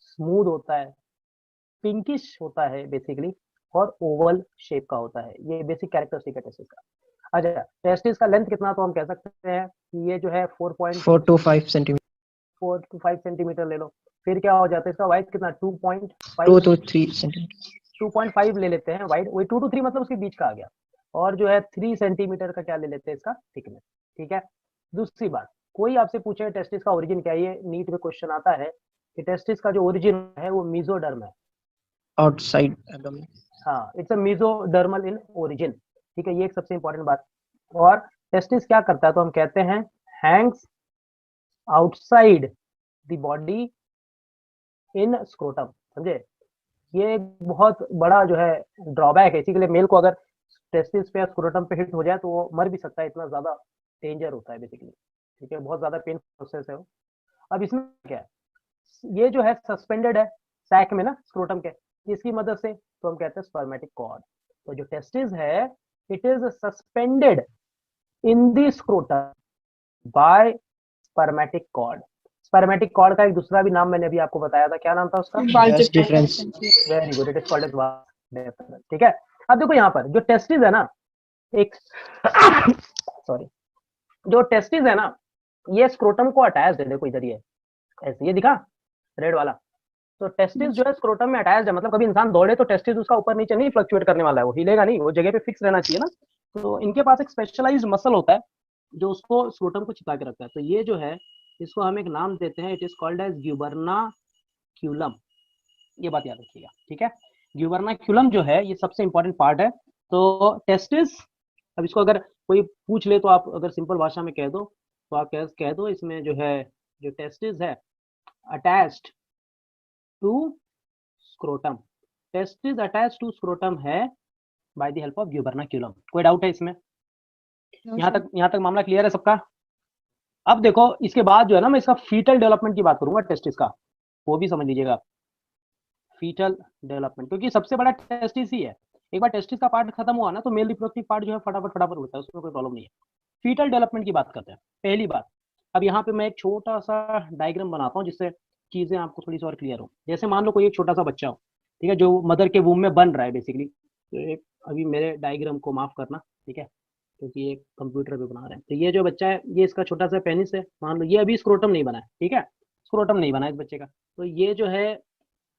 स्मूथ होता है, पिंकिश होता है बेसिकली, और ओवल शेप का होता है। ये बेसिक कैरेक्टरिस्टिक है टेस्टिस का। अच्छा, टेस्टिस का लेंथ कितना, तो हम कह सकते हैं कि ये जो है 4 to 5 सेंटीमीटर, 4 to 5 सेंटीमीटर ले लो। फिर क्या हो जाता है इसका वाइड कितना, 2.5 2 to 3 सेंटीमीटर, 2.5 ले लेते हैं वाइड, वही 2 to 3 मतलब उसके बीच का आ गया। और जो है 3 सेंटीमीटर का क्या ले लेते हैं इसका थिकनेस, ठीक है। दूसरी बात, कोई आपसे पूछे टेस्टिस का ओरिजिन क्या है, ये नीट में क्वेश्चन आता है कि टेस्टिस का जो ओरिजिन है वो मेसोडर्म है, आउटसाइड एब्डोमेन। हाँ, it's a mesodermal in origin, ठीक है, ये एक सबसे इंपॉर्टेंट बात। और टेस्टिस क्या करता है, तो हम कहते हैं Hanks outside the body in scrotum, समझे। ये एक बहुत बड़ा जो है ड्रॉबैक है, इसी के लिए मेल को अगर टेस्टिस पे या स्क्रोटम पे हिट हो जाए तो वो मर भी सकता है, इतना ज्यादा डेंजर होता है बेसिकली, ठीक है, बहुत ज्यादा पेन प्रोसेस है वो। अब इसमें क्या है, ये जो है सस्पेंडेड है सैक में ना स्क्रोटम के, इसकी मदद से, तो हम कहते हैं स्पर्मेटिक कॉर्ड। तो जो टेस्टिस है it is suspended in the scrotum by spermatic cord. Spermatic cord का एक दूसरा भी नाम मैंने अभी आपको बताया था, क्या नाम था उसका? Vas difference, very good, it is called as vas deferens, ठीक है। अब देखो यहाँ पर जो टेस्टिस है ना, एक सॉरी, जो टेस्टिस है ना, ये स्क्रोटम को अटैच्ड है, देखो इधर ये ऐसे, ये दिखा रेड वाला, तो टेस्टिस जो है स्क्रोटम में अटैच्ड है, मतलब कभी इंसान दौड़े तो टेस्टिस उसका ऊपर नीचे नहीं फ्लक्चुएट करने वाला है, वो हिलेगा नहीं, वो जगह पे फिक्स रहना चाहिए ना। तो इनके पास एक स्पेशलाइज्ड मसल होता है जो उसको स्क्रोटम को चिपका के रखता है। तो ये जो है इसको हम एक नाम देते हैं, इट इज कॉल्ड एज ग्यूबर्नाक्यूलम, ये बात याद रखिएगा, ठीक है। ग्यूबर्नाक्यूलम जो है ये सबसे इंपॉर्टेंट पार्ट है। तो टेस्टिस, अब इसको अगर कोई पूछ ले तो आप अगर सिंपल भाषा में कह दो, तो आप कह दो इसमें जो है जो टेस्टिस है attached to scrotum, testis attached to scrotum है by the help of gubernaculum. कोई डाउट है इसमें? No, यहाँ sir. तक मामला क्लियर है सबका? अब देखो इसके बाद जो है ना, मैं इसका फीटल डेवलपमेंट की बात करूंगा टेस्टिस का, वो भी समझ लीजिएगा, फीटल डेवलपमेंट, क्योंकि सबसे बड़ा टेस्टिस ही है। एक बार टेस्टिस का पार्ट खत्म हुआ ना तो मेल रिप्रोडक्टिव पार्ट जो है फटाफट होता है, उसमें कोई प्रॉब्लम नहीं है। फीटल डेवलपमेंट की बात करते हैं। पहली बात, अब यहाँ पे मैं एक छोटा सा डायग्राम बनाता हूँ जिससे चीजें आपको थोड़ी सी और क्लियर हो। जैसे मान लो कोई एक छोटा सा बच्चा हो, ठीक है, जो मदर के वूम में बन रहा है बेसिकली, तो एक अभी मेरे डायग्राम को माफ करना, ठीक है, क्योंकि ये कंप्यूटर पे बना रहे हैं। तो ये जो बच्चा है, ये इसका छोटा सा पेनिस है, मान लो ये अभी स्क्रोटम नहीं बना है, ठीक है, स्क्रोटम नहीं बना है इस बच्चे का। तो ये जो है,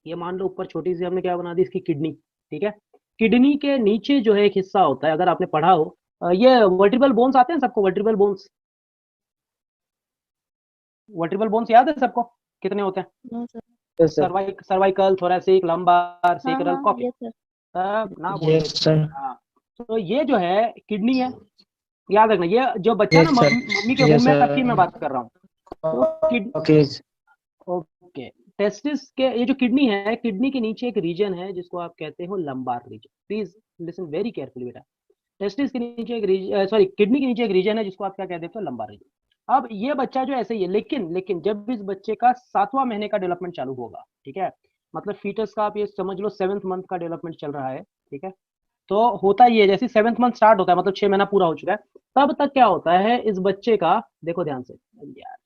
ये मान लो ऊपर छोटी सी हमने क्या बना दी, इसकी किडनी, ठीक है। किडनी के नीचे जो है एक हिस्सा होता है, अगर आपने पढ़ा हो, ये वर्टिब्रल बोन्स आते हैं सबको, वर्टिब्रल बोन्स, वर्टिब्रल बोन्स याद है सबको, कितने होते हैं? No, sir. Yes, sir. Cervical, thoracic, lumbar, हाँ, सेक्रल, हाँ, कॉक्सियल, yes, sir. सब ना बोल Yes, देते। sir. हाँ, तो ये जो है किडनी है, याद रखना। ये जो बच्चा Yes, ना sir. मम्मी के Yes, मुंह में sir. तक की मैं बात कर रहा हूँ, तो Okay. ओके, टेस्टिस के ये जो किडनी है, किडनी के नीचे एक रीजन है जिसको आप कहते हो lumbar region. Please listen very carefully बेटा। टेस्टिस के नीचे एक रीजन, सॉरी, किडनी के नीचे एक रीजन है जिसको आप क्या कह देते हो, लंबार रीजन। अब ये बच्चा जो ऐसे ही है, लेकिन जब इस बच्चे का 7वां महीने का डेवलपमेंट चालू होगा, ठीक है, मतलब फीटस का आप ये समझ लो 7th मंथ का डेवलपमेंट चल रहा है, ठीक है, तो होता ही है, जैसे 7th मंथ स्टार्ट होता है, मतलब 6 महीना पूरा हो चुका है, तब तक क्या होता है इस बच्चे का, देखो ध्यान से यार,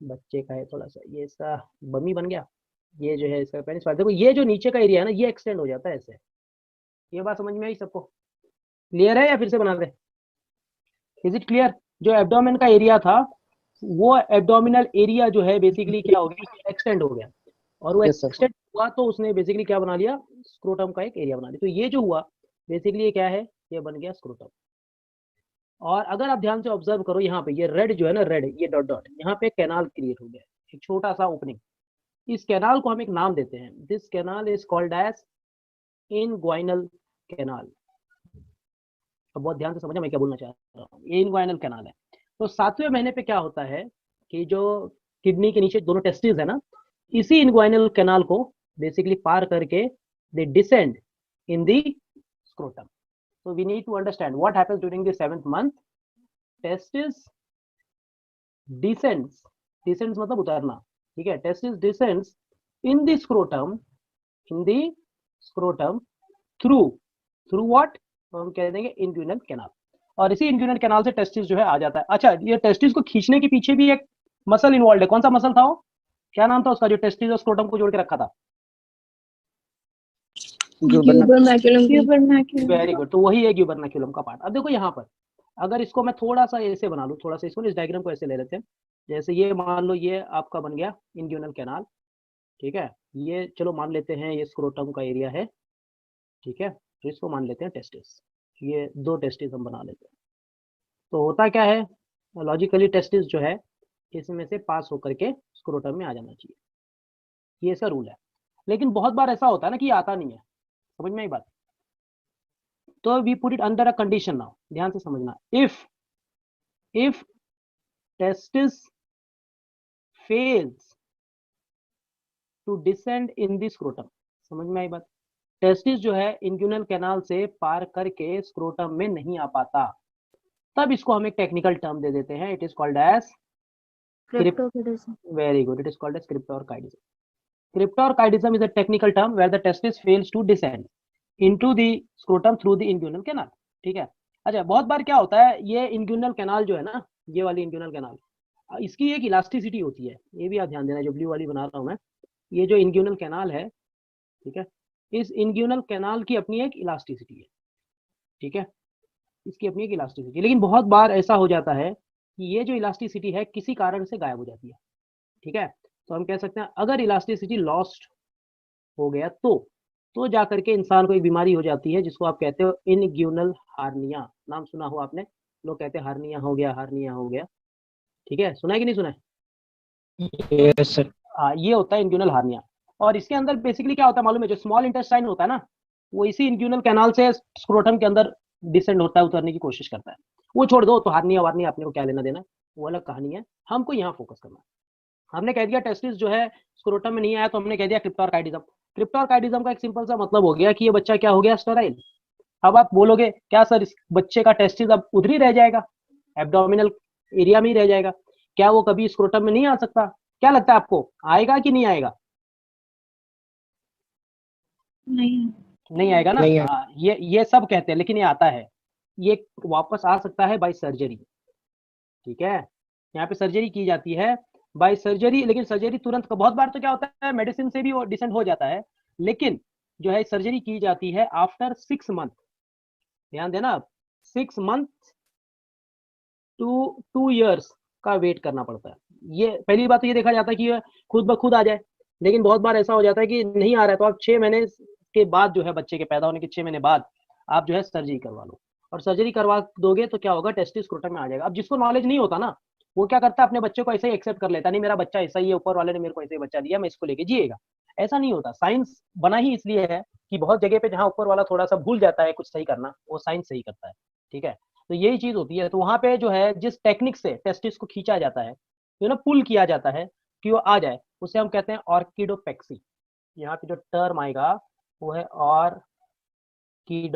बच्चे का है थोड़ा सा, ये इसका बमी बन गया, ये जो है इसका पेनिस पार्ट, देखो ये जो नीचे का एरिया है ना, ये एक्सटेंड हो जाता है ऐसे। ये बात समझ में आई सबको? क्लियर है या फिर से बना दे? Is it clear? जो एब्डोमेन का एरिया था, वो एब्डोमिनल एरिया जो है बेसिकली क्या हो गया, एक्सटेंड हो गया, और वो Yes, sir. एक्सटेंड हुआ तो उसने बेसिकली क्या बना लिया, स्क्रोटम का एक एरिया बना लिया। तो ये जो हुआ बेसिकली ये क्या है, ये बन गया स्क्रोटम। और अगर आप ध्यान से ऑब्जर्व करो, यहाँ पे ये रेड जो है ना, रेड, ये डॉट डॉट, यहाँ पे कैनाल क्रिएट हो गया, एक छोटा सा ओपनिंग। इस कैनाल को हम एक नाम देते हैं, this canal is called as inguinal canal. अब बहुत ध्यान से समझना मैं क्या बोलना चाह रहा हूँ, ये इनग्वाइनल कैनाल है। तो 7वें महीने पे क्या होता है कि जो किडनी के नीचे दोनों टेस्टिस है ना, इसी इनग्वाइनल कैनाल को बेसिकली पार करके दे descend in the scrotum. So we need to understand what happens during the 7th month. Testis descends, descends मतलब उतारना, ठीक है, testis descends in the scrotum, through what, तो हम कह देंगे inguinal canal, और इसी inguinal canal से टेस्टिस जो है आ जाता है। अच्छा, ये टेस्टिस को खींचने के पीछे भी एक मसल इन्वॉल्व है, कौन सा मसल था वो, क्या नाम था उसका, जो टेस्टिस और स्क्रोटम को जोड़ के रखा था? वेरी गुड, तो वही है ग्यूबरनाक्यूलम का पार्ट। अब देखो यहाँ पर, अगर इसको मैं थोड़ा सा ऐसे बना लूँ, थोड़ा सा इसको, इस डायग्राम को ऐसे ले लेते हैं, जैसे ये मान लो ये आपका बन गया इंग्यूनल कैनाल, ठीक है, ये चलो मान लेते हैं ये स्क्रोटम का एरिया है, ठीक है, तो इसको मान लेते हैं टेस्टिस, ये 2 टेस्टिस हम बना लेते हैं। तो होता क्या है, लॉजिकली टेस्टिस जो है इसमें से पास होकर के स्क्रोटम में आ जाना चाहिए, ये ऐसा रूल है। लेकिन बहुत बार ऐसा होता है ना कि आता नहीं है, समझ में आई बात? तो we put it under a condition now, ध्यान से समझना, if testis fails to descend in the scrotum, समझ में आई बात? टेस्टिस जो है इंग्यूनल कैनाल से पार करके स्क्रोटम में नहीं आ पाता, तब इसको हम एक टेक्निकल टर्म दे देते हैं, it is called as Cryptorchidism. Very good, it is called as cryptorchidism. Cryptorchidism is a technical term where the testis fails to descend into the scrotum through the inguinal canal, ठीक है। अच्छा, बहुत बार क्या होता है, ये इंग्यूनल कैनाल जो है ना, ये वाली इंग्यूनल कैनाल, इसकी एक इलास्टिसिटी होती है, ये भी आप ध्यान देना, जो ब्लू वाली बना रहा हूँ मैं, ये जो इंग्यूनल कैनाल है, ठीक है, इस इंग्यूनल कैनाल की अपनी एक इलास्टिसिटी है, ठीक है, इसकी अपनी एक इलास्टिसिटी। लेकिन बहुत बार ऐसा हो जाता है कि ये जो इलास्टिसिटी है किसी कारण से गायब हो जाती है, ठीक है। तो हम कह सकते हैं अगर इलास्टिसिटी लॉस्ट हो गया तो जाकर के इंसान को एक बीमारी हो जाती है जिसको आप कहते हो इनग्यूनल हार्निया, नाम सुना हो आपने, लोग कहते हैं हार्निया हो गया, हार्निया हो गया, ठीक है, सुना है कि नहीं सुना है? Yes, sir. ये होता है इंग्यूनल हार्निया। और इसके अंदर बेसिकली क्या होता है मालूम है, जो स्मॉल इंटेस्टाइन होता है ना, वो इसी इंग्यूनल कैनाल से स्क्रोटम के अंदर डिसेंड होता है, उतरने की कोशिश करता है। वो छोड़ दो, तो हार्निया वार्निया अपने को क्या लेना देना, वो अलग कहानी है, हमको यहाँ फोकस करना है। हमने कह दिया टेस्टिस जो है स्क्रोटम में नहीं आया, तो हमने कह दिया क्रिप्टोरकाइडिज्म। क्रिप्टोरकाइडिज्म का एक सिंपल सा मतलब हो गया कि ये बच्चा क्या हो गया, स्टेराइल। अब आप बोलोगे क्या सर इस बच्चे का टेस्टिस अब उधर ही रह जाएगा, एब्डोमिनल एरिया में ही रह जाएगा, क्या वो कभी स्क्रोटम में नहीं आ सकता? क्या लगता है आपको, आएगा कि नहीं आएगा? नहीं आएगा ना, नहीं हाँ, ये सब कहते हैं, लेकिन ये आता है, ये वापस आ सकता है बाय सर्जरी, ठीक है, यहाँ पे सर्जरी की जाती है बाय सर्जरी, लेकिन सर्जरी तुरंत, बहुत बार तो क्या होता है मेडिसिन से भी वो डिसेंड हो जाता है, लेकिन जो है सर्जरी की जाती है आफ्टर 6 मंथ, ध्यान देना, 6 मंथ टू ईयर्स का वेट करना पड़ता है। ये पहली बात तो ये देखा जाता है कि ये खुद ब खुद आ जाए, लेकिन बहुत बार ऐसा हो जाता है कि नहीं आ रहा है, तो आप 6 महीने के बाद जो है बच्चे के पैदा होने के 6 महीने बाद आप जो है सर्जरी करवा लो, और सर्जरी करवा दोगे तो क्या होगा, टेस्टिस स्क्रोटम में आ जाएगा। अब जिसको नॉलेज नहीं होता ना, वो क्या करता है, अपने बच्चे को ऐसे ही एक्सेप्ट कर लेता, नहीं मेरा बच्चा ऐसा ही है, ऊपर वाले ने मेरे को ऐसे ही बच्चा दिया, मैं इसको लेके जिएगा। ऐसा नहीं होता। साइंस बना ही इसलिए है कि बहुत जगह पे जहाँ ऊपर वाला थोड़ा सा भूल जाता है कुछ सही करना, वो साइंस सही करता है। ठीक है, तो यही चीज होती है। तो वहां पे जो है जिस टेक्निक से टेस्टिस को खींचा जाता है, पुल किया जाता है कि वो आ जाए, उसे हम कहते हैं ऑर्किडोपेक्सी। यहाँ पे जो टर्म आएगा वो है ऑर्किडोपेक्सी।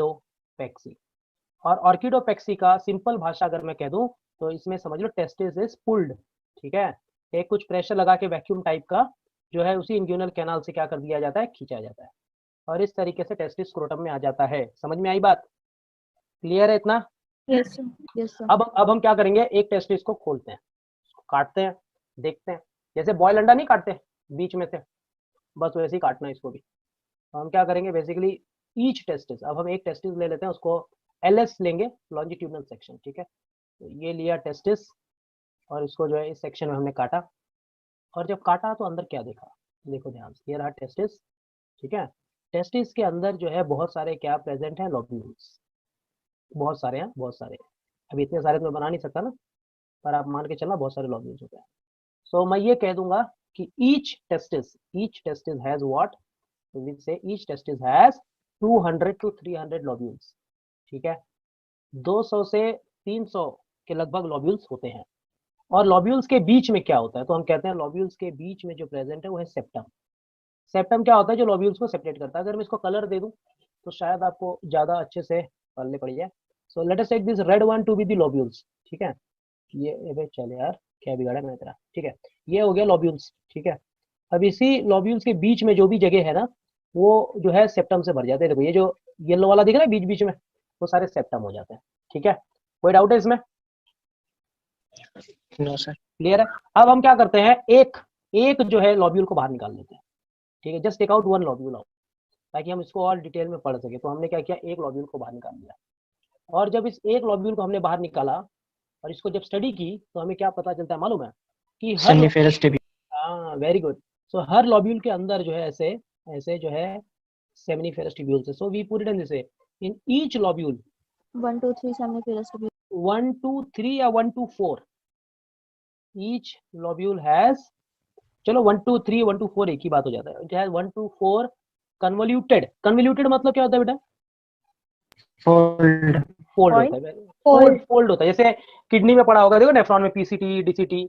और ऑर्किडोपेक्सी का सिंपल भाषा अगर मैं कह दूं तो इसमें समझ लो टेस्टिस इज पुल्ड। ठीक है, एक कुछ प्रेशर लगा के वैक्यूम टाइप का जो है उसी इंग्यूनल कैनाल से क्या कर दिया जाता है, खींचा जाता है, और इस तरीके से टेस्टिस स्क्रोटम में आ जाता है। समझ में आई बात? क्लियर है इतना? Yes, sir. Yes, sir. अब हम क्या करेंगे, एक टेस्टिस को खोलते हैं, काटते हैं, देखते हैं, जैसे बॉयल अंडा नहीं काटते बीच में से, बस वैसे ही काटना है इसको भी। तो हम क्या करेंगे, बेसिकली ईच टेस्टिस, अब हम एक टेस्टिस ले लेते हैं, उसको LS लेंगे, लॉन्जिट्यूडनल सेक्शन। ठीक है, तो ये लिया टेस्टिस, और इसको जो है इस सेक्शन में हमने काटा, और जब काटा तो अंदर क्या देखा, देखो ध्यान से, ये रहा टेस्टिस। ठीक है, टेस्टिस के अंदर जो है बहुत सारे क्या प्रेजेंट हैं, लोब्यूल्स, बहुत सारे हैं, बहुत सारे। अभी इतने सारे तो मैं बना नहीं सकता ना, पर आप मान के चलना बहुत सारे लोब्यूल्स होते हैं। सो मैं ये कह दूंगा कि ईच टेस्टिस हैज व्हाट, विच से each testis has 200 to 300 lobules. ठीक है, 200 से 300 के लगभग लोब्यूल्स होते हैं। और लोब्यूल्स के बीच में क्या होता है, तो हम कहते हैं लोब्यूल्स के बीच में जो प्रेजेंट है वो है सेप्टम। सेप्टम क्या होता है, जो लोब्यूल्स को सेपरेट करता है। अगर मैं इसको कलर दे दूं तो शायद आपको ज्यादा अच्छे से पढ़ने पड़ जाए। So let us take this red one to be the lobules. ठीक है, ये चले यार, क्या बिगाड़ा मैं तेरा। ठीक है, ये हो गया लोब्यूल्स। ठीक है, अब इसी लोब्यूल्स के बीच में जो भी जगह है ना, वो जो है सेप्टम से भर जाते हैं। देखो ये जो येलो वाला दिख रहा है बीच बीच में, वो सारे सेप्टम हो जाते हैं। ठीक है, कोई डाउट है इसमें? No, sir. क्लियर है? अब हम क्या करते हैं, एक जो है लॉब्यूल को बाहर निकाल लेते हैं। ठीक है, just take out one lobule out, ताकि हम इसको और डिटेल में पढ़ सके। तो हमने क्या किया, एक लॉब्यूल को बाहर निकाल लिया, और जब इस एक लॉब्यूल को हमने बाहर निकाला और इसको जब स्टडी की तो हमें क्या पता चलता है मालूम है, कि हर Seminiferous tibule. हाँ वेरी गुड। सो हर लॉब्यूल के अंदर जो है ऐसे ऐसे जो है सेमिनिफेरस ट्यूब्यूल्स है। So we put it in this way, in each lobule 1, 2, 3 seminiferous tubule. 1 2 3 या 1 2 4, ईच लॉब्यूल हैज, चलो 1 2 3 1 2 4 एक ही बात हो जाता है। It has 1 2 4 convoluted. कन्वोल्यूटेड मतलब क्या होता है बेटा? Fold. Fold Fold. होता है, फोल्ड होता है। जैसे किडनी में पड़ा होगा, देखो नेफ्रॉन में PCT DCT।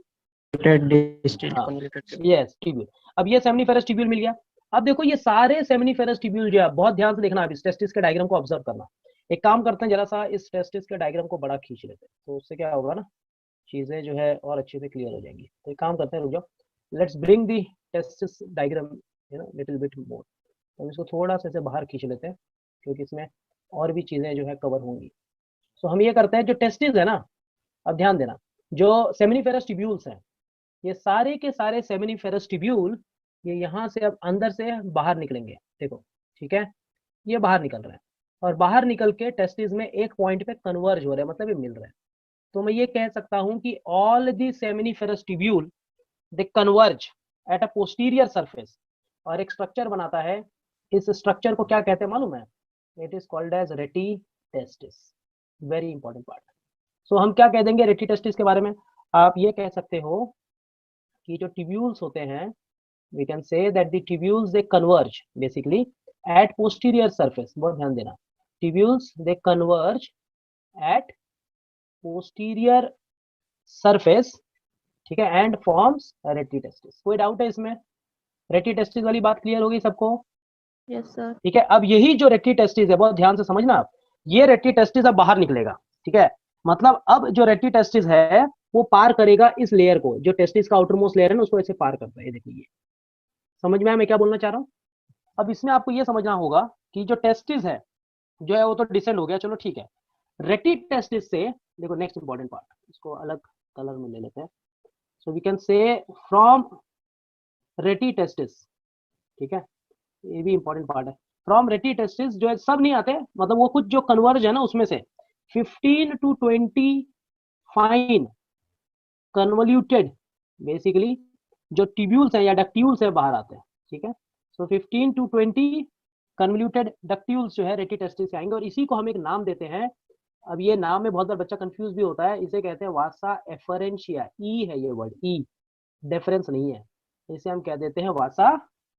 Distal हाँ, convoluted. Yes tubule. अब ये सेमिनिफेरस ट्यूब्यूल मिल गया। अब देखो ये सारे सेमिनिफेरस ट्यूब्यूल जो है, बहुत ध्यान से देखना, अब इस टेस्टिस के डायग्राम को ऑब्जर्व करना। एक काम करते हैं, जरा सा इस टेस्टिस के डायग्राम को बड़ा खींच लेते हैं, तो उससे क्या होगा ना, चीजें जो है और अच्छे से क्लियर हो जाएंगी। तो एक काम करते हैं, रुक जाओ, let's bring the testis diagram little bit more. तो हम इसको थोड़ा सा ऐसे बाहर खींच लेते हैं, क्योंकि इसमें और भी चीजें जो है कवर होंगी। सो हम ये करते हैं, जो टेस्टिस है ना, अब ध्यान देना, जो सेमिनिफेरस ट्यूब्यूल्स हैं, ये सारे के सारे सेमिनिफेरस ट्यूब्यूल ये यहाँ से अब अंदर से बाहर निकलेंगे। देखो, ठीक है, ये बाहर निकल रहे हैं, और बाहर निकल के टेस्टिस में एक पॉइंट पे कन्वर्ज हो रहे हैं, मतलब ये मिल रहे हैं। तो मैं ये कह सकता हूं कि all the seminiferous tubule they converge at a posterior surface, और एक स्ट्रक्चर बनाता है। इस स्ट्रक्चर को क्या कहते हैं मालूम है? It is called as rete testis. Very important part. So हम क्या कह देंगे रेटी टेस्टिस के बारे में? आप ये कह सकते हो कि जो ट्यूब्यूल्स होते हैं, we can say that the tubules they converge basically at posterior surface। बहुत ध्यान देना, tubules they converge at posterior surface, ठीक है, and forms रेटी टेस्टिस। कोई डाउट है इसमें? रेटी टेस्टिस वाली बात क्लियर होगी सबको? Yes, sir. ठीक है, अब यही जो रेटी टेस्टिस है, बहुत ध्यान से समझना आप, ये रेटी टेस्टिस अब बाहर निकलेगा। ठीक है, मतलब अब जो रेटी टेस्टिस है वो पार करेगा इस लेयर को, जो टेस्टिस का आउटर मोस्ट लेयर है ना, उसको ऐसे पार करता है। देखिए, ये समझ में आया मैं क्या बोलना चाह रहा हूँ? अब इसमें आपको ये समझना होगा कि जो टेस्टिस है जो है वो तो डिसेंड हो गया, चलो ठीक है। रेटी टेस्टिस से देखो नेक्स्ट इंपॉर्टेंट पार्ट, इसको अलग कलर में ले लेते हैं। So we can say from rete testis, ठीक है, ये भी इंपॉर्टेंट पार्ट है। फ्रॉम रेटी टेस्टिस जो है सब नहीं आते, मतलब वो कुछ जो कन्वर्ज है ना, उसमें से 15 to 20 फाइन कन्वोल्यूटेड बेसिकली जो ट्यूब्यूल्स हैं या डक्ट्यूल्स है बाहर आते हैं, ठीक है। सो 15 to 20 कन्वोल्यूटेड डक्ट्यूल्स जो है रेटी टेस्टिस से आएंगे और इसी को हम एक नाम देते हैं। अब ये नाम में बहुत बार बच्चा कंफ्यूज भी होता है, इसे कहते हैं वासा एफरेंशिया। ई है ये वर्ड, ई, डिफरेंस नहीं है, इसे हम कह देते हैं वासा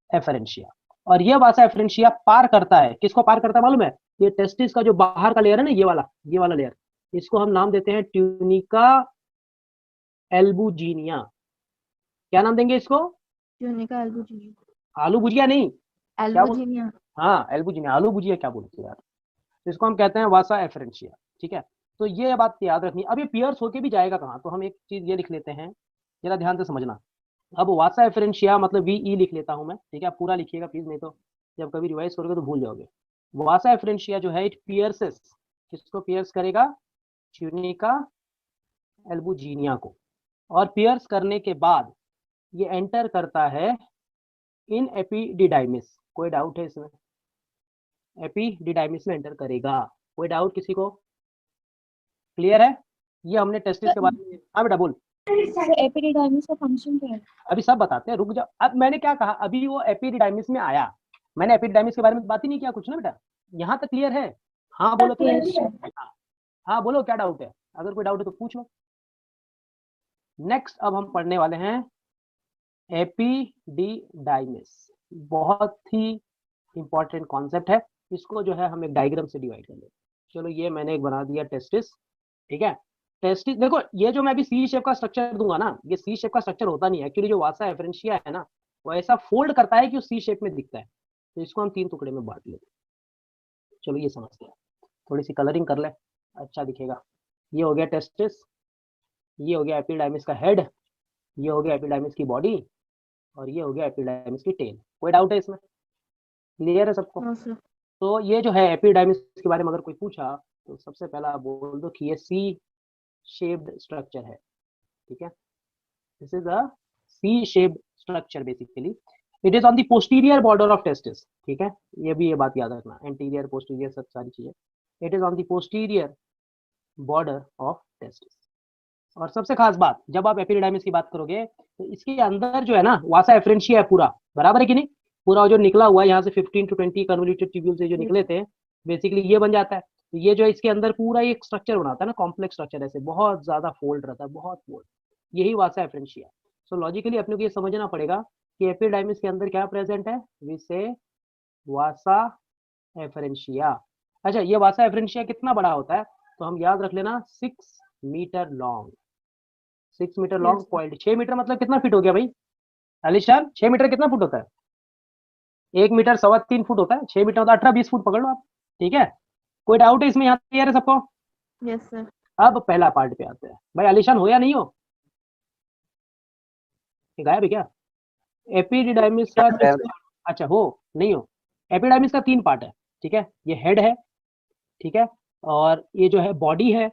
एफरेंशिया। और ये वासा एफरेंशिया पार करता है, किसको पार करता है मालूम है? ये टेस्टिस का जो बाहर का लेयर है ना, ये वाला लेयर, इसको हम नाम देते हैं ट्यूनिका एल्बुजिनिया। क्या नाम देंगे इसको? Tunica albuginea. आलू भुजिया नहीं, एल्बुजिनिया। हाँ एल्बुजिनिया, आलू भुजिया क्या बोलते हैं यार। तो इसको हम कहते हैं वासा एफरेंशिया, ठीक है। तो ये बात याद रखनी। अब ये पियर्स होके भी जाएगा कहाँ, तो हम एक चीज ये लिख लेते हैं, जरा ध्यान से समझना। अब वासा एफरेंशिया मतलब वी लिख लेता हूं मैं, ठीक है। आप पूरा लिखिएगा प्लीज, नहीं तो जब कभी रिवाइज करोगे तो भूल जाओगे। वासा एफरेंशिया जो है इट पियर्सेस, किसको पियर्स करेगा? ट्यूनिका एल्बुजिनिया को। और पियर्स करने के बाद ये एंटर करता है इन एपिडिडाइमिस। कोई डाउट है इसमें? एपिडिडाइमिस में एंटर करेगा, कोई डाउट किसी को? क्लियर है? ये हमने टेस्टिस के बारे में, हाँ बेटा बोल। एपिडिडाइमिस का फंक्शन क्या है? अभी सब बताते हैं, रुक जाओ। अब मैंने क्या कहा, अभी वो एपिडिडाइमिस में आया, मैंने एपिडिडाइमिस के बारे में बात ही नहीं किया कुछ ना बेटा। यहाँ तक क्लियर है? हाँ बोलो तो। हाँ बोलो, क्या डाउट है? अगर कोई डाउट है तो पूछ लो। नेक्स्ट अब हम पढ़ने वाले हैं एपिडिडाइमिस। बहुत ही इंपॉर्टेंट कॉन्सेप्ट है, इसको जो है हम एक डायग्राम से डिवाइड कर लेंगे। चलो ये मैंने एक बना दिया टेस्टिस, ठीक है। टेस्टिस देखो, ये जो मैं अभी सी शेप का स्ट्रक्चर दूंगा ना, ये सी शेप का स्ट्रक्चर होता नहीं है एक्चुअली। जो वासा एफरेंशिया है ना, वो ऐसा फोल्ड करता है कि वो सी शेप में दिखता है। तो इसको हम 3 टुकड़े में बांट लेते हैं। चलो ये समझते हैं, थोड़ी सी कलरिंग कर ले, अच्छा दिखेगा। ये हो गया टेस्टिस, ये हो गया एपिडाइमिस का हेड, ये हो गया एपिडाइमिस की बॉडी, और ये हो गया एपिडाइमिस की टेल। कोई डाउट है इसमें? क्लियर है सबको? तो ये जो है एपिडाइमिस के बारे में अगर कोई पूछा तो सबसे पहला आप बोल दो कि ये सी शेप्ड स्ट्रक्चर है, ठीक है। This is a C shaped structure basically. It is on the posterior border of testis, ठीक है। ये भी ये बात याद रखना, एंटीरियर पोस्टीरियर सब सारी चीजें। It is on the posterior border of testis. और सबसे खास बात, जब आप एपिडाइमिस की बात करोगे तो इसके अंदर जो है ना वासा एफरेंशिया है पूरा, बराबर है कि नहीं? पूरा जो निकला हुआ है यहाँ से 15 to 20 कन्वोल्यूटेड ट्यूब्यूल से जो निकले थे, बेसिकली ये बन जाता है। तो ये जो इसके अंदर पूरा एक स्ट्रक्चर बनाता है ना, कॉम्प्लेक्स स्ट्रक्चर, ऐसे बहुत ज्यादा फोल्ड रहता है, बहुत फोल्ड, यही वासा एफरेंशिया। सो लॉजिकली अपने को ये समझना पड़ेगा कि एपिडाइमिस के अंदर क्या प्रेजेंट है, वी से वासा एफरेंशिया। अच्छा, ये वासा एफरेंशिया कितना बड़ा होता है? तो हम याद रख लेना 6 metre long. 6 metre long point, 6 metre मतलब कितना फीट हो गया भाई अलीशान? 6 मीटर कितना फुट होता है? 1 मीटर 3.25 फुट होता है। 6 मीटर मतलब 18-20 फुट पकड़ लो आप, ठीक है। कोई डाउट है इसमें? यहाँ क्लियर है सबको? Yes sir. अब पहला पार्ट पे आते हैं भाई। अलीशान हो या नहीं हो? गायब है क्या? एपिडिडाइमिस का अच्छा हो नहीं हो? एपिडाइमिस का 3 पार्ट है, ठीक है। ये हेड है, ठीक है, और ये जो है बॉडी है,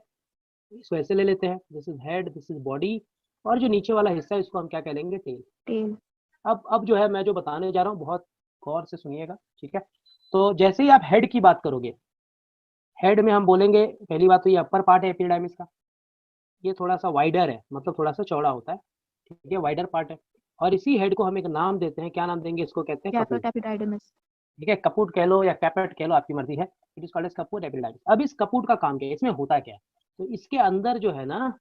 इसको ऐसे ले लेते हैं, this is head, this is body, और जो नीचे वाला हिस्सा है इसको हम क्या कह लेंगे? टेल। टेल। अब जो है मैं जो बताने जा रहा हूँ बहुत गौर से सुनिएगा, ठीक है। तो जैसे ही आप हेड की बात करोगे, हेड में हम बोलेंगे पहली बात तो ये अपर पार्ट है एपिडाइमिस का, ये थोड़ा सा वाइडर है, मतलब थोड़ा सा चौड़ा होता है, ठीक है, वाइडर पार्ट है। और इसी हेड को हम एक नाम देते हैं, क्या नाम देंगे इसको? कहते हैं कपूट, एपिडाइडिमिस। ठीक है। कपूट कह लो या कैपेट कह लो, आपकी मर्जी है। It is called as caput epididymis. अब इस कपूट का काम क्या है, इसमें होता क्या है? तो इसके अंदर जो है ना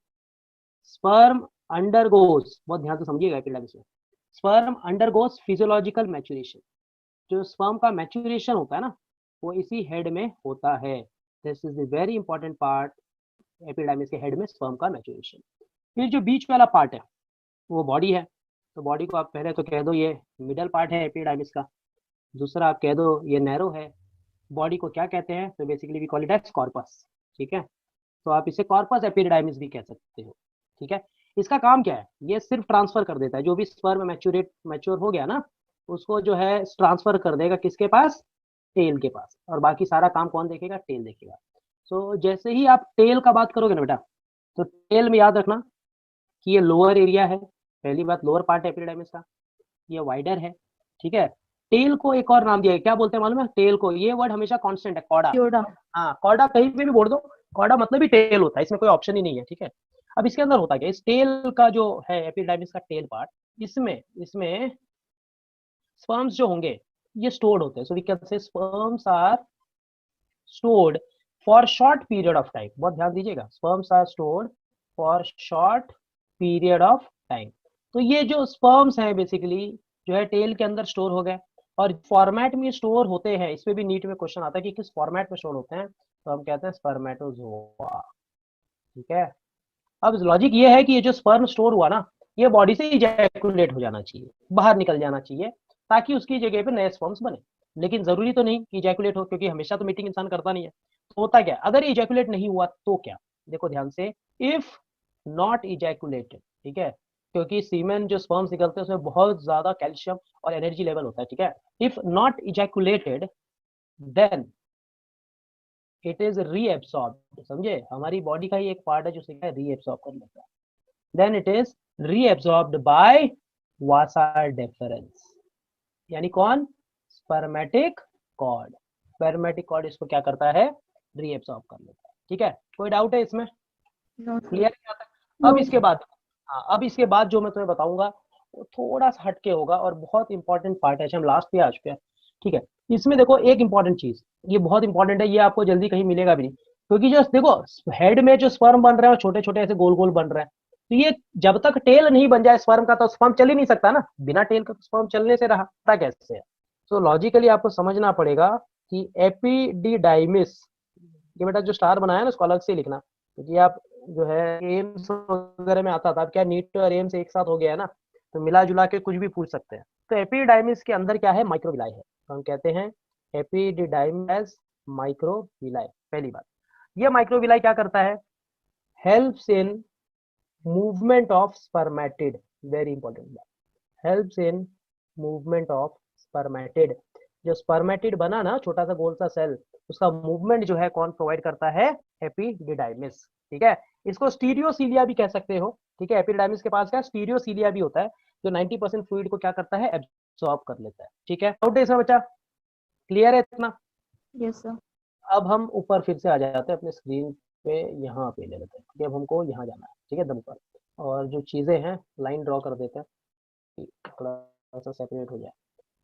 स्पर्म अंडरगोस, बहुत ध्यान से समझिएगा एपिडाइमिस में, स्पर्म अंडरगोस फिजियोलॉजिकल मैच्योरेशन। जो स्पर्म का मैच्योरेशन होता है ना, वो इसी हेड में होता है। This is the very important part, epididymis के हेड में स्पर्म का मैच्योरेशन। फिर जो बीच वाला पार्ट है वो बॉडी है। तो बॉडी को आप पहले तो कह दो ये मिडल पार्ट है एपिडाइमिस का, दूसरा आप कह दो ये नैरो है। बॉडी को क्या कहते हैं? तो basically we call it as corpus, ठीक है। तो आप इसे कॉर्पस एपिडाइमिस भी कह सकते हो, ठीक है। इसका काम क्या है? ये सिर्फ ट्रांसफर कर देता है, जो भी स्पर्म मैच्योर हो गया ना, उसको जो है ट्रांसफर कर देगा किसके पास? टेल के पास। और बाकी सारा काम कौन देखेगा? टेल देखेगा। सो जैसे ही आप टेल का बात करोगे ना बेटा, तो टेल में याद रखना कि ये लोअर एरिया है, पहली बात लोअर पार्ट है एपिडाइमिस का, ये वाइडर है, ठीक है। टेल को एक और नाम दिया है, क्या बोलते हैं मालूम है? टेल को, ये वर्ड हमेशा कांस्टेंट है, कॉर्डा। हाँ, कॉर्डा कहीं पे भी बोल दो, कॉर्डा मतलब ही टेल होता है, इसमें कोई ऑप्शन ही नहीं है, ठीक है। अब इसके अंदर होता क्या, इस टेल का जो है एपिडाइमिस का टेल पार्ट, इसमें स्पर्म्स जो होंगे ये स्टोर्ड होते हैं। So we can say sperms are stored for short period of time. बहुत ध्यान दीजिएगा, sperms are stored for short period of time. तो ये जो स्पर्म्स हैं बेसिकली जो है टेल के अंदर स्टोर हो गए, और फॉर्मेट में स्टोर होते हैं। इस पे भी नीट में क्वेश्चन आता है कि किस फॉर्मेट में स्टोर होते हैं, तो हम कहते हैं स्पर्मेटोजोआ। ठीक है, अब लॉजिक ये है कि ये जो स्पर्म स्टोर हुआ ना, ये बॉडी से इजैकुलेट हो जाना चाहिए, बाहर निकल जाना चाहिए, ताकि उसकी जगह पे नए स्पर्म्स बने। लेकिन जरूरी तो नहीं कि इजैकुलेट हो, क्योंकि हमेशा तो मीटिंग इंसान करता नहीं है। तो होता क्या, अगर इजैकुलेट नहीं हुआ तो क्या, देखो ध्यान से, इफ नॉट इजैकुलेटेड, ठीक है, क्योंकि सीमेन जो स्पर्म्स निकलते हैं उसमें बहुत ज्यादा कैल्शियम और एनर्जी लेवल होता है। ठीक है, if not ejaculated then it is reabsorbed. समझे, हमारी बॉडी का ही एक पार्ट है जो रीएब्सॉर्ब कर लेता है। Then it is reabsorbed by vasa deferens, यानी कौन, स्पर्मेटिक कॉर्ड। स्पर्मेटिक कॉर्ड इसको क्या करता है, रीएब्सॉर्ब कर लेता है। ठीक है, कोई डाउट है इसमें, No, sir. क्लियर है? अब इसके बाद, हाँ, अब इसके बाद जो मैं तुम्हें बताऊंगा वो थोड़ा सा हटके होगा और बहुत इंपॉर्टेंट पार्ट है। हम लास्ट पे आ चुके हैं। ठीक है, इसमें देखो एक इंपॉर्टेंट चीज, ये बहुत इंपॉर्टेंट है, ये आपको जल्दी कहीं मिलेगा भी नहीं, क्योंकि जो देखो हेड में जो स्पर्म बन रहे हैं छोटे छोटे ऐसे गोल गोल बन रहे हैं, तो ये जब तक टेल नहीं बन जाए स्पर्म का, तो स्पर्म चल ही नहीं सकता ना, बिना टेल का स्पर्म चलने से रहता कैसे है। तो लॉजिकली आपको समझना पड़ेगा कि एपिडिडाइमिस, ये बेटा जो स्टार बनाया ना उसको अलग से लिखना, क्योंकि आप जो है एम्स वगैरह में आता था, अब क्या नीट और एम्स एक साथ हो गया है ना, तो मिला जुला के कुछ भी पूछ सकते हैं। तो एपिडाइमिस के अंदर क्या है, माइक्रोविलाई है, तो हम कहते हैं एपिडिडाइमिस माइक्रोविलाई। पहली बात, ये माइक्रोविलाई क्या करता है, helps in movement of spermatid, very important बात, helps in movement of spermatid. जो स्पर्मेटिड बना ना छोटा सा गोल सा सेल, उसका मूवमेंट जो है कौन प्रोवाइड करता है, एपिडिडाइमिस। ठीक है, इसको स्टीरियोसीलिया भी कह सकते हो। ठीक है, एपिडिडाइमिस के पास क्या स्टीरियोसीलिया भी होता है, जो 90% फ्लूइड को क्या करता है, एब्सॉर्ब कर लेता है। ठीक है, डाउट है इसमें बच्चा, क्लियर है इतना? Yes, sir. अब हम ऊपर फिर से आ जाते हैं अपने स्क्रीन पे, यहाँ पे ले लेते हैं। ठीक है, अब हमको यहाँ जाना है। ठीक है, दम पर, और जो चीजें हैं लाइन ड्रॉ कर देते हैं, थोड़ा सा सेपरेट हो जाए,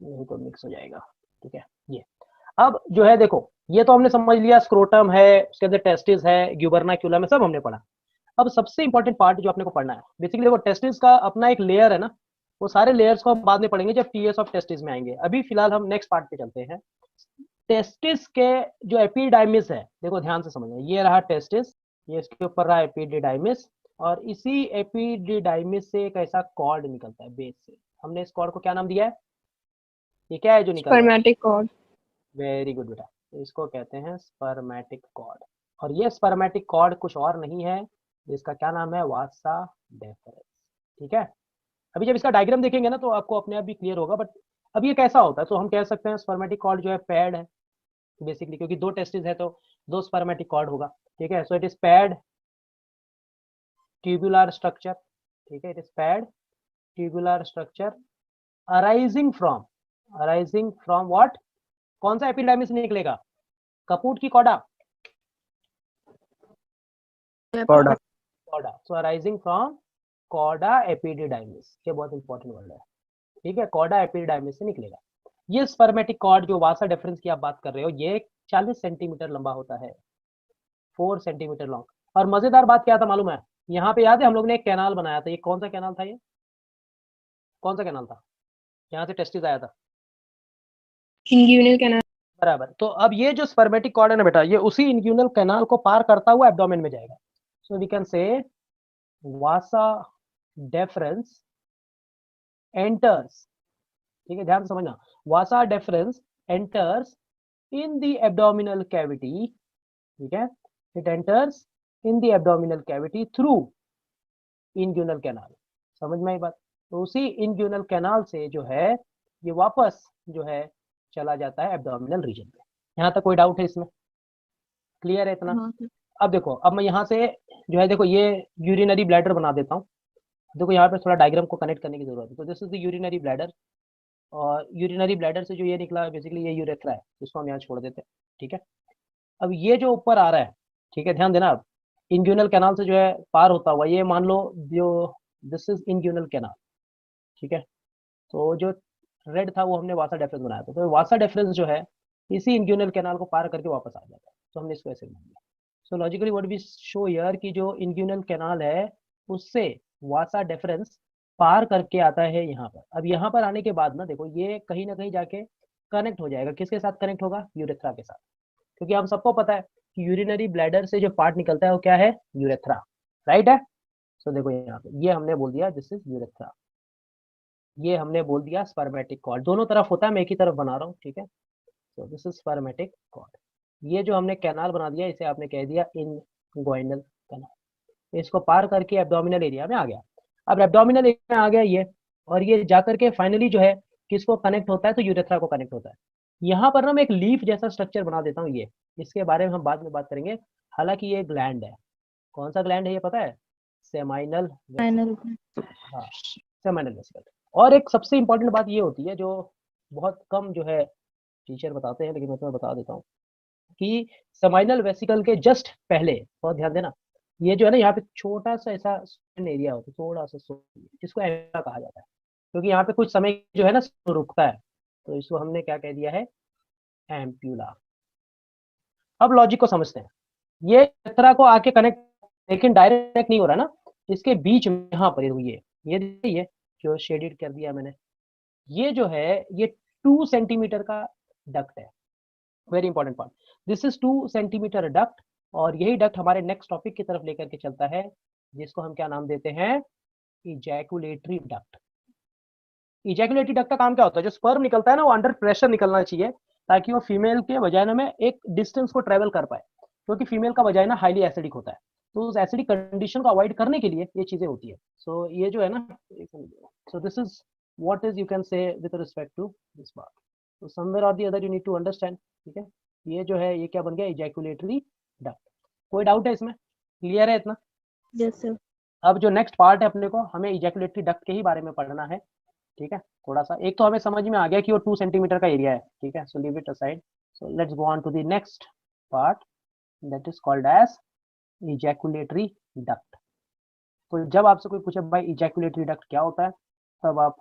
नहीं तो मिक्स हो जाएगा। ठीक है, ये अब जो है देखो, ये तो हमने समझ लिया, स्क्रोटम है, उसके अंदर टेस्टिस है, ग्यूबर्नाक्यूलम है, सब हमने पढ़ा। अब सबसे इंपॉर्टेंट पार्ट जो अपने को पढ़ना है, बेसिकली देखो टेस्टिस का अपना एक लेयर है ना, वो सारे लेयर्स को हम बाद में पढ़ेंगे जब टीएस ऑफ टेस्टिस में आएंगे। अभी फिलहाल हम नेक्स्ट पार्ट पे चलते हैं। टेस्टिस के जो एपिडाइमिस है, देखो ध्यान से समझना, ये रहा टेस्टिस, ये इसके ऊपर रहा एपिडिडाइमिस, और इसी एपिडिडाइमिस से एक ऐसा कॉर्ड निकलता है बेस से। हमने इस कॉर्ड को क्या नाम दिया है, ये क्या है जो निकल रहा है, Spermatic cord. वेरी गुड बेटा, इसको कहते हैं स्पर्मेटिक कॉर्ड। और ये स्पर्मेटिक कॉर्ड कुछ और नहीं है, जिसका क्या नाम है, वासा डेफरेंस। ठीक है, अभी जब इसका डायग्राम देखेंगे ना तो आपको अपने आप भी क्लियर होगा। बट अब ये कैसा होता है, तो हम कह सकते हैं स्पर्मेटिक कॉर्ड जो है पैड है बेसिकली, क्योंकि दो टेस्टिस है तो दो स्पर्मेटिक कॉर्ड होगा। ठीक है, सो it is pad tubular structure. ठीक है, it is pad tubular structure arising from what, कौन सा एपिडाइमिस निकलेगा, कपूट की coda, chorda. Coda. So arising from coda epididymis, ये बहुत इंपॉर्टेंट वर्ड है। ठीक है, कॉडा एपिडिडाइमिस से निकलेगा। ये स्पर्मेटिक कॉर्ड जो वासा डिफरेंस की आप बात कर रहे हो, ये 40 सेंटीमीटर लंबा होता है, 4 सेंटीमीटर लॉन्ग। और मजेदार बात क्या था मालूम है, यहाँ पे याद है हम लोग ने एक कैनाल बनाया था, ये कौन सा कैनाल था, ये कौन सा कैनाल था, यहाँ से टेस्टिस आया था, Inguinal canal. बराबर। तो अब ये जो स्पर्मेटिक कॉर्ड है ना बेटा, ये उसी इंग्यूनल कैनाल को पार करता हुआ एब्डोमेन में जाएगा। सो वी कैन से वासा डेफरेंस एंटर्स, ठीक है, ध्यान से समझना, vasa deferens enters in the abdominal cavity. ठीक है, it enters in the abdominal cavity through inguinal canal. समझ में आई बात? तो उसी इंग्यूनल कैनाल से जो है ये वापस जो है चला जाता है एब्डोमिनल रीजन पे। यहाँ तक कोई डाउट है इसमें, क्लियर है इतना? हाँ सर। अब देखो, अब मैं यहाँ से जो है देखो ये यूरिनरी ब्लैडर बना देता हूँ। देखो यहाँ पे थोड़ा डायग्राम को कनेक्ट करने की जरूरत है। तो this is the urinary bladder, और यूरिनरी ब्लैडर से जो ये निकला बेसिकली ये यूरेथ्रा है, जिसको हम यहाँ छोड़ देते हैं। ठीक है, अब ये जो ऊपर आ रहा है, ठीक है, ध्यान देना, अब इंग्यूनल कैनाल से जो है पार होता हुआ, ये मान लो जो दिस इज इंग्यूनल कैनाल, ठीक है। तो जो रेड था वो हमने वासा डिफरेंस बनाया था, तो वासा डिफरेंस जो है इसी इंग्यूनल कैनाल को पार करके वापस आ जाता है, तो हमने इसको ऐसे मान लिया। So logically what we show here कि जो इंग्यूनल कैनाल है उससे वासा डिफरेंस पार करके आता है यहाँ पर। अब यहाँ पर आने के बाद ना देखो ये कहीं ना कहीं जाके कनेक्ट हो जाएगा, किसके साथ कनेक्ट होगा, यूरेथ्रा के साथ, क्योंकि हम सबको पता है कि यूरिनरी ब्लैडर से जो पार्ट निकलता है वो क्या है, यूरेथ्रा, राइट है। सो देखो यहाँ पे ये हमने बोल दिया दिस इज यूरेथ्रा, ये हमने बोल दिया स्पर्मेटिक कॉर्ड, दोनों तरफ होता है, मैं एक ही तरफ बना रहा हूँ, ठीक है। So this is spermatic cord. ये जो हमने कैनाल बना दिया इसे आपने कह दिया इनगुइनल कैनाल, इसको पार करके एब्डोमिनल एरिया में आ गया। अब एब्डोमिनल एरिया में आ गया ये, और ये जाकर के फाइनली जो है किसको कनेक्ट होता है, तो यूरेथ्रा को कनेक्ट होता है। यहाँ पर ना मैं एक लीफ जैसा स्ट्रक्चर बना देता हूँ, ये इसके बारे में हम बाद में बात करेंगे। हालांकि ये ग्लैंड है, कौन सा ग्लैंड है ये पता है, सेमाइनल, Final. हाँ सेमाइनल वेसिकल। और एक सबसे इम्पोर्टेंट बात ये होती है जो बहुत कम जो है टीचर बताते हैं, लेकिन मैं तुम्हें बता देता हूँ कि सेमाइनल वेसिकल के जस्ट पहले, बहुत ध्यान देना, ये जो है ना यहाँ पे छोटा सा ऐसा एरिया होता है, थोड़ा सा जिसको एम्पुला कहा जाता है, क्योंकि यहाँ पे कुछ समय जो है ना रुकता है, तो इसको हमने क्या कह दिया है, एम्प्यूला। अब लॉजिक को समझते हैं, ये यूरेथ्रा को आके कनेक्ट, लेकिन डायरेक्ट नहीं हो रहा ना, इसके बीच में यहाँ पर ये देखिए जो शेडेड कर दिया मैंने, ये जो है ये 2 सेंटीमीटर का डक्ट है, very important part, this is 2 centimetre duct. और यही डक्ट हमारे नेक्स्ट टॉपिक की तरफ लेकर के चलता है, जिसको हम क्या नाम देते हैं, इजैकुलेटरी डक्ट। इजैकुलेटरी डक्ट का काम क्या होता है, जो स्पर्म निकलता है ना वो अंडर प्रेशर निकलना चाहिए, ताकि वो फीमेल के वजाइना में एक डिस्टेंस को ट्रेवल कर पाए, क्योंकि फीमेल का वजाइना हाईली एसिडिक होता है, तो उस एसिडिक कंडीशन को अवॉइड करने के लिए ये चीजें होती है। सो ये जो है ना, so this is what is you can say with respect to this part, तो somewhere or the other you need to understand, ठीक है। ये जो है ये क्या बन गया, इजैकुलेटरी डक्ट। कोई डाउट है इसमें, क्लियर है इतना? Yes, sir. अब जो नेक्स्ट पार्ट है अपने को, हमें इजैकुलेटरी डक्ट के ही बारे में पढ़ना है, ठीक है। थोड़ा सा एक तो हमें समझ में आ गया कि वो 2 सेंटीमीटर का एरिया है, ठीक है। So leave it aside, so let's go on to the next part that is called as ejaculatory duct. तो जब आपसे कोई पूछे भाई इजैकुलेटरी डक्ट क्या होता है, तब आप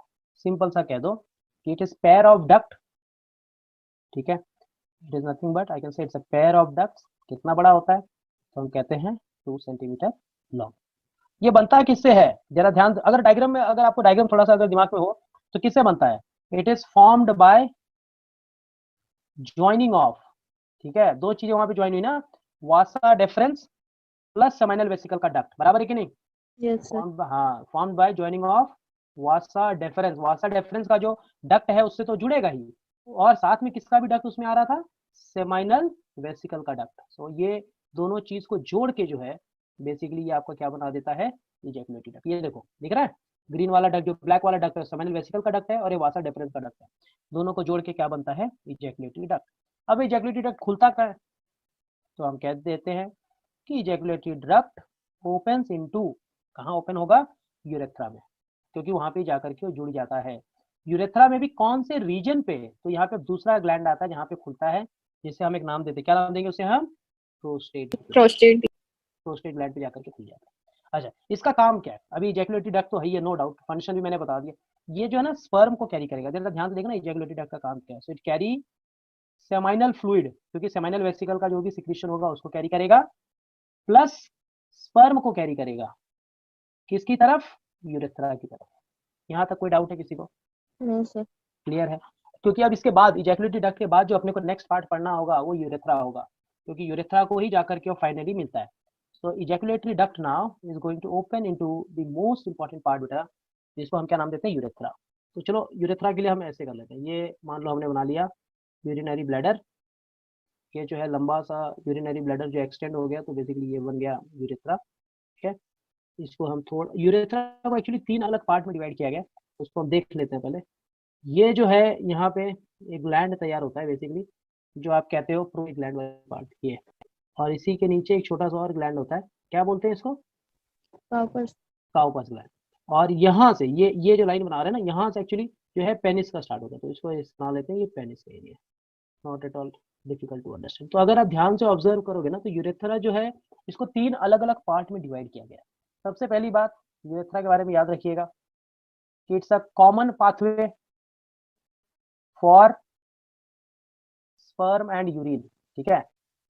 सिंपल सा कह दो कि it is pair of duct, ठीक है। It is nothing but I can say it's a pair of ducts. कितना बड़ा होता है, तो हम कहते हैं 2 सेंटीमीटर लॉन्ग। ये बनता है किससे है, जरा ध्यान, अगर डायग्राम में, अगर आपको डायग्राम थोड़ा सा अगर दिमाग में हो तो किससे बनता है, it is formed by joining of, ठीक है। 2 चीजें वहां पे ज्वाइन हुई ना, वासा डिफरेंस प्लस सेमाइनल वेसिकल का डक्ट, बराबर है कि नहीं, Yes, sir. हाँ formed by joining of Vasa difference, Vasa difference का जो डक्ट है उससे तो जुड़ेगा ही, और साथ में किसका भी डक्ट उसमें आ रहा था, सेमाइनल वेसिकल का डक्ट। सो ये दोनों चीज को जोड़ के जो है बेसिकली ये आपको क्या बना देता है, इजैकुलेटरी डक्ट। ये देखो दिख रहा है, ग्रीन वाला डक्ट जो ब्लैक वाला डक्ट है सेमाइनल वेसिकल का डक्ट है, और ये वासा डिफरेंस का डक्ट है, दोनों को जोड़ के क्या बनता है, इजैकुलेटरी डक्ट। अब इजैकुलेटरी डक्ट खुलता क्या है, तो हम कह देते हैं कि इजैकुलेटरी डक्ट ओपन्स इनटू, कहाँ ओपन होगा, यूरेथ्रा में, क्योंकि वहां पे जाकर के वो जुड़ जाता है। यूरेथ्रा में भी कौन से रीजन पे, तो यहाँ पे दूसरा ग्लैंड आता है जहाँ पे खुलता है, जिसे हम एक नाम देते हैं, क्या नाम देंगे उसे हम, प्रोस्टेट, Prostate. प्रोस्टेट ग्लैंड पे जाकर के खुल जाता है। अच्छा इसका काम क्या है, अभी इजैकुलेटरी डक्ट तो है ही है, नो डाउट, फंक्शन भी मैंने बता दिया। ये जो है ना स्पर्म को कैरी करेगा, जरा ध्यान से देखना इजैकुलेटरी डक्ट का काम क्या है। So it carry seminal fluid, क्योंकि सेमाइनल वेसिकल का जो भी सिक्रीशन होगा उसको कैरी करेगा, प्लस स्पर्म को कैरी करेगा, किसकी तरफ, यूरेथ्रा की तरफ। यहाँ तक कोई डाउट है किसी को, No, sir. क्लियर है? क्योंकि अब इसके बाद इजैकुलेटरी डक्ट के बाद जो अपने को नेक्स्ट पार्ट पढ़ना होगा वो यूरेथ्रा होगा, क्योंकि यूरेथ्रा को ही जाकर के वो फाइनली मिलता है। So ejaculatory duct now is going to open into the most important part बेटा, जिसको हम क्या नाम देते हैं, यूरेथ्रा। तो चलो यूरेथ्रा के लिए हम ऐसे कर लेते हैं, ये मान लो हमने बना लिया यूरिनरी ब्लैडर, ये जो है लंबा सा यूरिनरी ब्लैडर जो एक्सटेंड हो गया, तो बेसिकली ये बन गया यूरेथ्रा, ठीक है। इसको हम थोड़ा, यूरेथ्रा को एक्चुअली 3 अलग पार्ट में डिवाइड किया गया, उसको हम देख लेते हैं पहले। ये जो है यहाँ पे एक ग्लैंड तैयार होता है बेसिकली, जो आप कहते हो प्रो ग्लैंड वाला पार्ट ये, और इसी के नीचे एक छोटा सा और ग्लैंड होता है, क्या बोलते हैं इसको, Cowpers. काउपस ग्लैंड। और यहाँ से ये जो लाइन बना रहे हैं ना, यहाँ से एक्चुअली जो है पेनिस का स्टार्ट होता है, तो इसको इस बना लेते हैं, ये पेनिस का area, not at all difficult to understand. तो अगर आप ध्यान से ऑब्जर्व करोगे ना, तो यूरेथ्रा जो है इसको 3 अलग अलग पार्ट में डिवाइड किया गया है। सबसे पहली बात यूरेथ्रा के बारे में याद रखिएगा कि it's a common pathway for sperm and urine, ठीक है।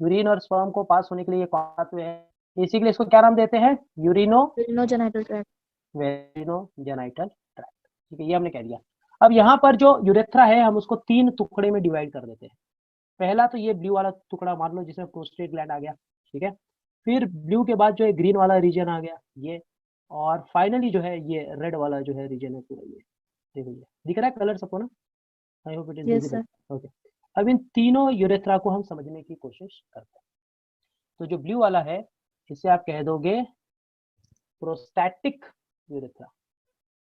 यूरिन और स्पर्म को पास होने के लिए ये पाथवे है, इसीलिए इसको क्या नाम देते हैं, Urinogenital tract. यूरिनोजेनाइटल ट्रैक्ट, ठीक है, ये हमने कह दिया। अब यहाँ पर जो यूरेथ्रा है हम उसको 3 टुकड़े में डिवाइड कर देते हैं। पहला तो ये ब्लू वाला टुकड़ा मान लो जिसमें प्रोस्टेट ग्लैंड आ गया, ठीक है। फिर ब्लू के बाद जो है ग्रीन वाला रीजन आ गया ये, और फाइनली जो है ये रेड वाला जो है रीजन है पूरा ये, देखो ये दिख रहा है कलर सबको ना, I hope it is Yes, visible. sir. Okay, अब इन तीनों यूरेथ्रा को हम समझने की कोशिश करते हैं। तो जो ब्लू वाला है इसे आप कह दोगे प्रोस्टैटिक यूरेथ्रा।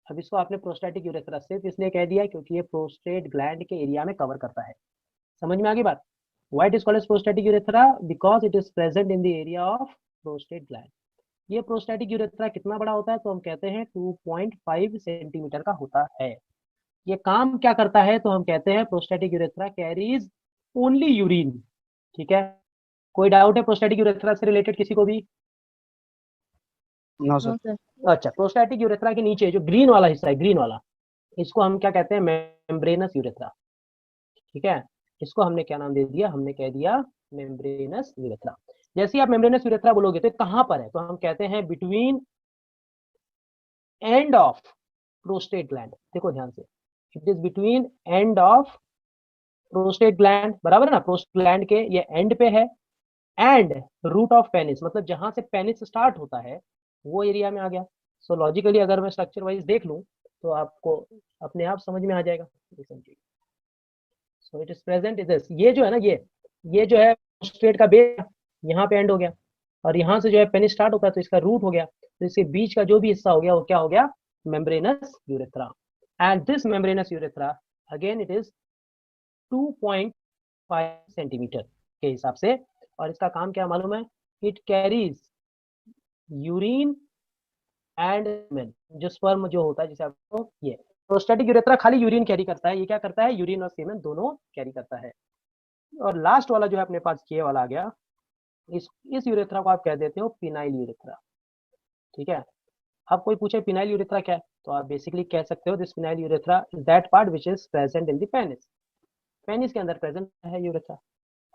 अब इसको आपने प्रोस्टैटिक यूरेथ्रा सिर्फ इसलिए कह दिया क्योंकि ये प्रोस्टेट ग्लैंड के एरिया में कवर करता है। समझ में आ गई बात? Why it is called as prostatic urethra? Because it is present in the area of prostate gland. ये प्रोस्टैटिक यूरेथ्रा कितना बड़ा होता है, तो हम कहते हैं 2.5 सेंटीमीटर का होता है। ये काम क्या करता है, तो हम कहते हैं prostatic urethra carries only urine, ठीक है। कोई डाउट है प्रोस्टैटिक यूरेथ्रा से रिलेटेड किसी को भी? No, sir. No, sir. अच्छा, प्रोस्टैटिक यूरेथ्रा के नीचे जो ग्रीन वाला हिस्सा है, ग्रीन वाला, इसको हम क्या कहते हैं, मेम्ब्रेनस यूरेथ्रा, ठीक है। इसको हमने क्या नाम दे दिया, हमने कह दिया मेम्ब्रेनस यूरेथ्रा। जैसे ही आप मेम्ब्रेनस यूरेथ्रा बोलोगे तो कहां पर है, तो हम कहते हैं between end of prostate gland. देखो ध्यान से, it is between end of prostate gland, बराबर है ना, प्रोस्टेट ग्लैंड के ये एंड पे है, एंड रूट ऑफ पेनिस, मतलब जहां से पेनिस स्टार्ट होता है वो एरिया में आ गया। सो लॉजिकली अगर मैं स्ट्रक्चर वाइज देख लूं तो आपको अपने आप समझ में आ जाएगा। सो इट इज प्रेजेंट इज ये जो है ना, ये जो है प्रोस्टेट का बेस यहाँ पे एंड हो गया, और यहाँ से जो है पेनिस स्टार्ट होता है तो इसका रूट हो गया, तो इसके बीच का जो भी हिस्सा हो गया वो क्या हो गया, membranes urethra. And this membranes urethra again it is 2.5 centimetre के हिसाब से, और इसका काम क्या मालूम है, it carries urine and semen, जो स्पर्म जो होता है जिसे आपको, ये प्रोस्टैटिक यूरेथ्रा खाली यूरिन कैरी करता है, ये क्या करता है, यूरिन और सेमेन दोनों कैरी करता है। और लास्ट वाला जो है अपने पास ये वाला आ गया, इस यूरेथ्रा को आप कह देते हो पिनाइल यूरेथ्रा, ठीक है। अब कोई पूछे पिनाइल यूरेथ्रा क्या है, तो आप बेसिकली कह सकते हो this phenyl urethra is that part which is present in the penis. Penis के अंदर प्रेजेंट है यूरेथ्रा,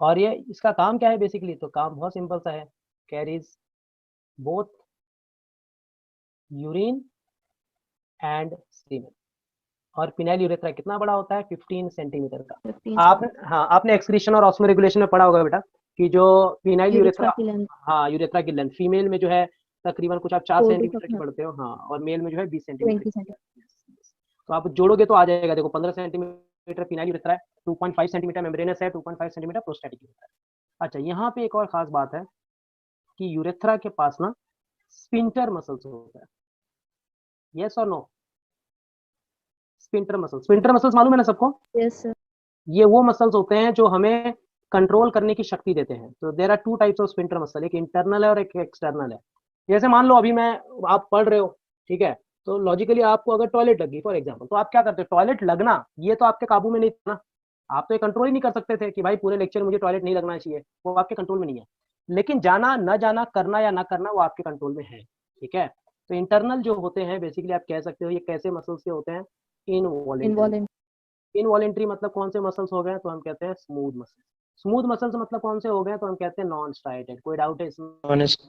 और ये इसका काम क्या है बेसिकली, तो काम बहुत सिंपल सा है, कैरीज बोथ यूरिन एंड सीमेन। और पिनाइल यूरेथ्रा कितना बड़ा होता है, 15 सेंटीमीटर का। 15 आपने हाँ आपने एक्सक्रीशन और ऑस्मो रेगुलेशन में पढ़ा होगा बेटा कि जो पिनाइल यूरेथ्रा, की लेंथ हाँ यूरेथ्रा की लेंथ फीमेल में जो है तकरीबन कुछ आप 4 4 to सेंटीमीटर की 5 पढ़ते हो, हाँ, और मेल में जो है 20 20 सेंटीमीटर। सेंटीमीटर. तो आप जोड़ोगे तो आ जाएगा, देखो 15 सेंटीमीटर पिनाइल यूरेथ्रा है, 2.5 सेंटीमीटर मेम्ब्रेनस है, 2.5 सेंटीमीटर प्रोस्टैटिक यूरेथ्रा है। अच्छा, यहाँ पे एक और खास बात है कि यूरेथ्रा के पास ना स्पिंटर मसल्स होता है, यस और नो? स्पिंटर मसल्स मालूम है ना सबको? Yes, sir. ये वो मसल्स होते हैं जो हमें कंट्रोल करने की शक्ति देते हैं। तो there are 2 types of sphincter muscle, एक इंटरनल है और एक एक्सटर्नल है। जैसे मान लो अभी आप पढ़ रहे हो, ठीक है, तो लॉजिकली आपको अगर टॉयलेट लगी फॉर एग्जांपल, तो आप क्या करते हो, टॉयलेट लगना ये तो आपके काबू में नहीं था ना, आप तो ये कंट्रोल ही नहीं कर सकते थे कि भाई पूरे लेक्चर में मुझे टॉयलेट नहीं लगना चाहिए, वो आपके कंट्रोल में नहीं है। लेकिन जाना न जाना, करना या ना करना, वो आपके कंट्रोल में है, ठीक है। तो इंटरनल जो होते हैं बेसिकली आप कह सकते हो ये कैसे मसल्स के होते हैं, इनवॉलेंटरी। Involuntary. इनवॉलेंटरी मतलब कौन से मसल्स हो गए, तो हम कहते हैं स्मूथ मसल्स। स्मूथ मसल्स मतलब कौन से हो गए, तो हम कहते हैं नॉन स्ट्राइटेड। कोई डाउट है इसमें? honest,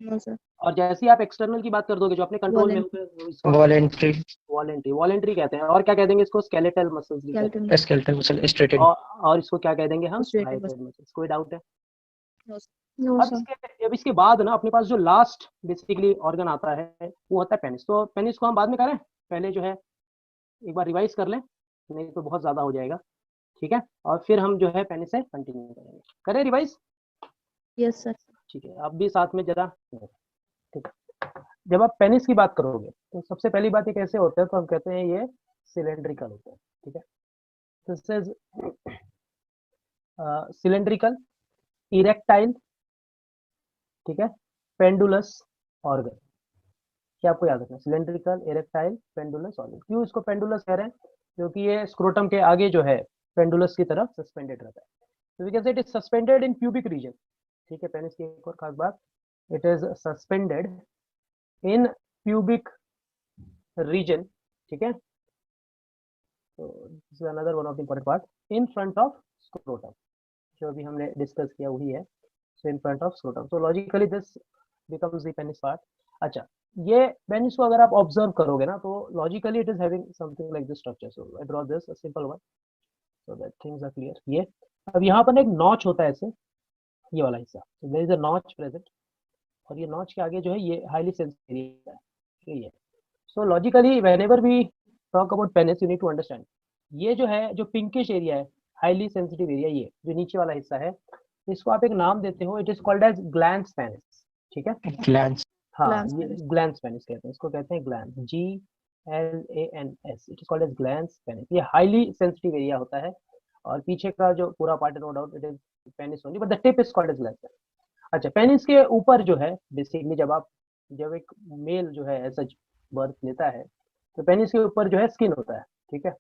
No, sir. और जैसे ही आप एक्सटर्नल की बात कर दोगे जो अपने कंट्रोल में होते हैं, इसको voluntary, वॉलेंट्री कहते हैं। और क्या कह देंगे इसको, स्केलेटल मसल्स भी कहते Skeletal. skeletal muscle, straighted, हैं। और इसको क्या कह देंगे हम, Striated स्ट्राइटेड मसल्स। कोई डाउट है? No, sir. No, अब sir. इसके बाद ना अपने पास जो लास्ट बेसिकली ऑर्गन आता है वो होता है पेनिस। तो पेनिस को हम बाद में करें, पहले जो है एक बार रिवाइज कर लें, नहीं तो बहुत ज्यादा हो जाएगा, ठीक है। और फिर हम जो है पेनिस से कंटिन्यू करेंगे। करें रिवाइज? Yes, sir. ठीक है, आप भी साथ में जरा, ठीक है। जब आप पेनिस की बात करोगे तो सबसे पहली बात ये कैसे होता है, तो हम कहते हैं ये सिलेंड्रिकल होता है, ठीक है। दिस इज सिलेंड्रिकल, इरेक्टाइल, ठीक है, पेंडुलस ऑर्गन। क्या आपको याद रखना, सिलेंड्रिकल, इरेक्टाइल, पेंडुलस ऑर्गन। क्यों इसको पेंडुलस कह रहे हैं, क्योंकि ये स्क्रोटम के आगे जो है पेंडुलस की तरफ सस्पेंडेड रहता है। So we can say it is suspended in pubic region. ठीक है, पेनिस की एक और खास बात, it is suspended in pubic region. ठीक है, so this is another one of the important part, in front of scrotum, जो अभी हमने डिस्कस किया वही है. So in front of scrotum, so logically this becomes the penis part. अच्छा, ये पेनिस को अगर आप ऑब्जर्व करोगे ना, तो logically it is having something like this structure. So I draw this a simple one so that things are clear. ये अब यहाँ पर एक नॉच होता है ऐसे, ये वाला हिस्सा, so there is a notch present, और ये नॉच के आगे जो है ये हाईली सेंसिटिव एरिया है, ये. So logically whenever we talk about penis, you need to understand ये जो है, जो पिंकिश एरिया है, हाईली सेंसिटिव एरिया, ये जो नीचे वाला हिस्सा है, इसको आप एक नाम देते हो, it is called as glans penis. ठीक है, Glance. हाँ, Glans ये ग्लैंस पेनिस कहते हैं, इसको कहते हैं glans, GLANS. It is called as glans penis. ये हाईली सेंसिटिव एरिया होता है, और पीछे का जो पूरा पार्ट है, no doubt it is penis only, but the tip is called as glans penis. अच्छा, पेनिस के ऊपर जो है बेसिकली जब एक मेल जो है ऐसा बर्थ लेता है, तो पेनिस के ऊपर जो है स्किन होता है. ठीक है,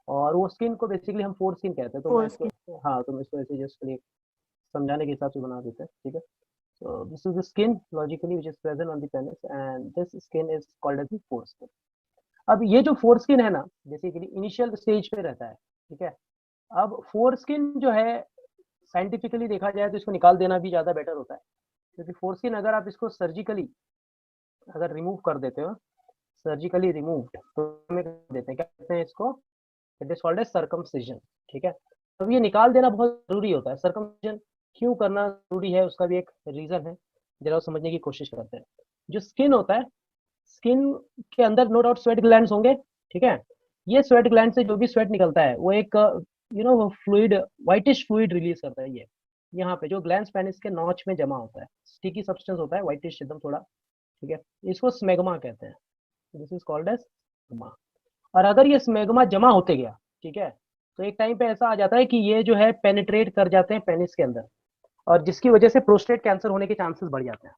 और वो स्किन को बेसिकली हम फोर स्किन कहते हैं. तो मैं Foreskin. इसको, हाँ, तो मैं इसको ऐसे जस्ट समझाने के हिसाब से बना देते हैं. ठीक है, so this is the skin logically which is present on the penis, and this skin is called as the foreskin. अब ये जो फोरस्किन है ना, बेसिकली इनिशियल स्टेज पे रहता है. ठीक है, अब फोरस्किन जो है साइंटिफिकली देखा जाए तो इसको निकाल देना भी ज़्यादा बेटर होता है, क्योंकि फोरस्किन अगर आप इसको सर्जिकली अगर रिमूव कर देते हो, सर्जिकली रिमूव्ड, तो हमें देते हैं, क्या कहते हैं इसको, it is called as circumcision. ठीक है, अब ये निकाल देना बहुत जरूरी होता है. सर्कमसिजन क्यों करना जरूरी है, उसका भी एक रीजन है, जरा समझने की कोशिश करते हैं. जो स्किन होता है, स्किन के अंदर नो डाउट स्वेट ग्लैंड्स होंगे. ठीक है, ये स्वेट ग्लैंड से जो भी स्वेट निकलता है, वो एक फ्लूइड, व्हाइटिश फ्लूइड रिलीज करता है. ये यहाँ पे जो ग्लैंड्स पेनिस के नॉच में जमा होता है, स्टिकी सब्सटेंस होता है, व्हाइटिश एकदम थोड़ा. ठीक है, इसको स्मेग्मा कहते हैं. This is called as smegma. और अगर ये स्मेग्मा जमा होते गया, ठीक है, तो एक टाइम पे ऐसा आ जाता है कि ये जो है पेनिट्रेट कर जाते हैं पेनिस के अंदर, और जिसकी वजह से प्रोस्टेट कैंसर होने के चांसेस बढ़ जाते हैं.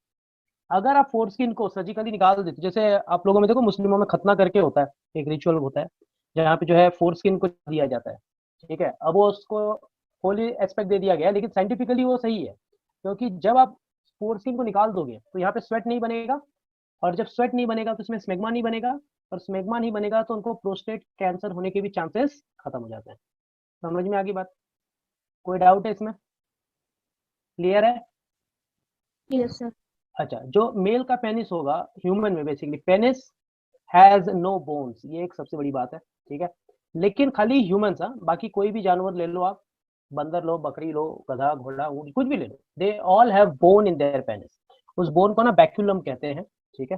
अगर आप फोरस्किन को सर्जिकली निकाल देते, जैसे आप लोगों में देखो, मुस्लिमों में खतना करके होता है, एक रिचुअल होता है जहाँ पे जो है फोरस्किन को दिया जाता है. ठीक है, अब वो उसको होली एस्पेक्ट दे दिया गया, लेकिन साइंटिफिकली वो सही है, क्योंकि जब आप फोरस्किन को निकाल दोगे तो यहाँ पे स्वेट नहीं बनेगा, और जब स्वेट नहीं बनेगा तो इसमें स्मेग्मा नहीं बनेगा, और स्मेग्मा नहीं बनेगा तो उनको प्रोस्टेट कैंसर होने के भी चांसेस खत्म हो जाते हैं. समझ में आ गई बात? कोई डाउट है इसमें? क्लियर है? Yes, sir. अच्छा, जो मेल का पेनिस होगा ह्यूमन में, basically penis has no bones, ये एक सबसे बड़ी बात है. ठीक है, लेकिन खाली ह्यूमन सा, बाकी कोई भी जानवर ले लो आप, बंदर लो, बकरी लो, गधा, घोड़ा, ऊंट, कुछ भी ले लो, they all have bone in their penis. उस बोन को ना बैक्यूलम कहते हैं. ठीक है,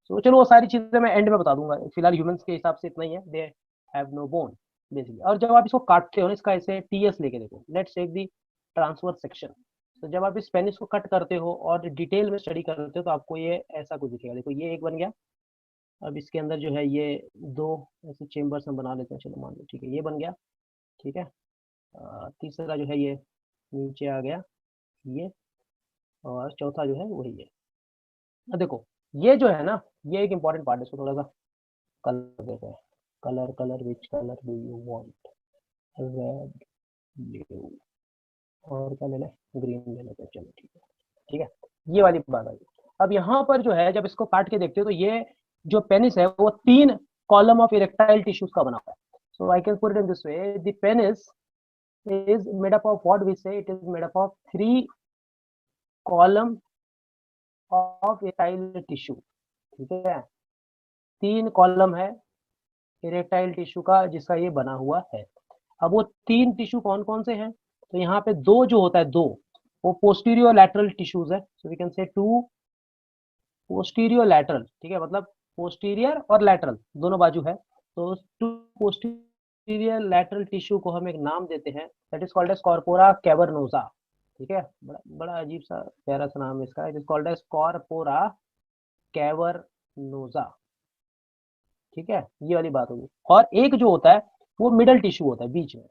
तो चलो वो सारी चीजें मैं एंड में बता दूंगा, फिलहाल ह्यूमंस के हिसाब से इतना ही है, they have no bone basically. और जब आप इसको काटते हो ना, इसका ऐसे टीएस लेके देखो, let's take the transverse section. तो जब आप इस पेनिस को कट करते हो और डिटेल में स्टडी करते हो, तो आपको ये ऐसा कुछ दिखेगा. देखो, ये एक बन गया. अब इसके अंदर जो है ये दो ऐसे चेम्बर्स हम बना लेते हैं, चलो मान लो. ठीक है, ये बन गया. ठीक है, तीसरा जो है ये नीचे आ गया, ये, और चौथा जो है वही है. अब देखो, ये जो है ना, ये एक इंपॉर्टेंट पार्ट है, इसको थोड़ा सा कलर देते हैं. Colour which colour do you want? Red, blue, और क्या ले लें, ग्रीन ले लेते हैं. चलो ठीक है. ठीक है, ये वाली बात आ गई. अब यहाँ पर जो है, जब इसको काट के देखते हो, तो ये जो पेनिस है वो 3 कॉलम ऑफ इरेक्टाइल टिश्यूज का बना हुआ है. So I can put it in this way, the penis is made up of what we say, it is made up of 3 column of erectile tissue. ठीक है, 3 column है erectile tissue का जिसका ये बना हुआ है. अब वो 3 टिश्यू कौन कौन से हैं? तो यहाँ पे 2 जो होता है, 2 वो पोस्टीरियर लैटरल टिश्यूज है. सो वी कैन से 2 पोस्टीरियर लैटरल. ठीक है, मतलब पोस्टीरियर और लैटरल दोनों बाजू है. तो 2 पोस्टीरियर लैटरल टिश्यू को हम एक नाम देते हैं, that is called as corpora cavernosa. ठीक है, बड़ा अजीब सा प्यारा सा नाम है इसका. It is called as corpora cavernosa. ठीक है, ये वाली बात होगी. और एक जो होता है वो मिडल टिश्यू होता है बीच में.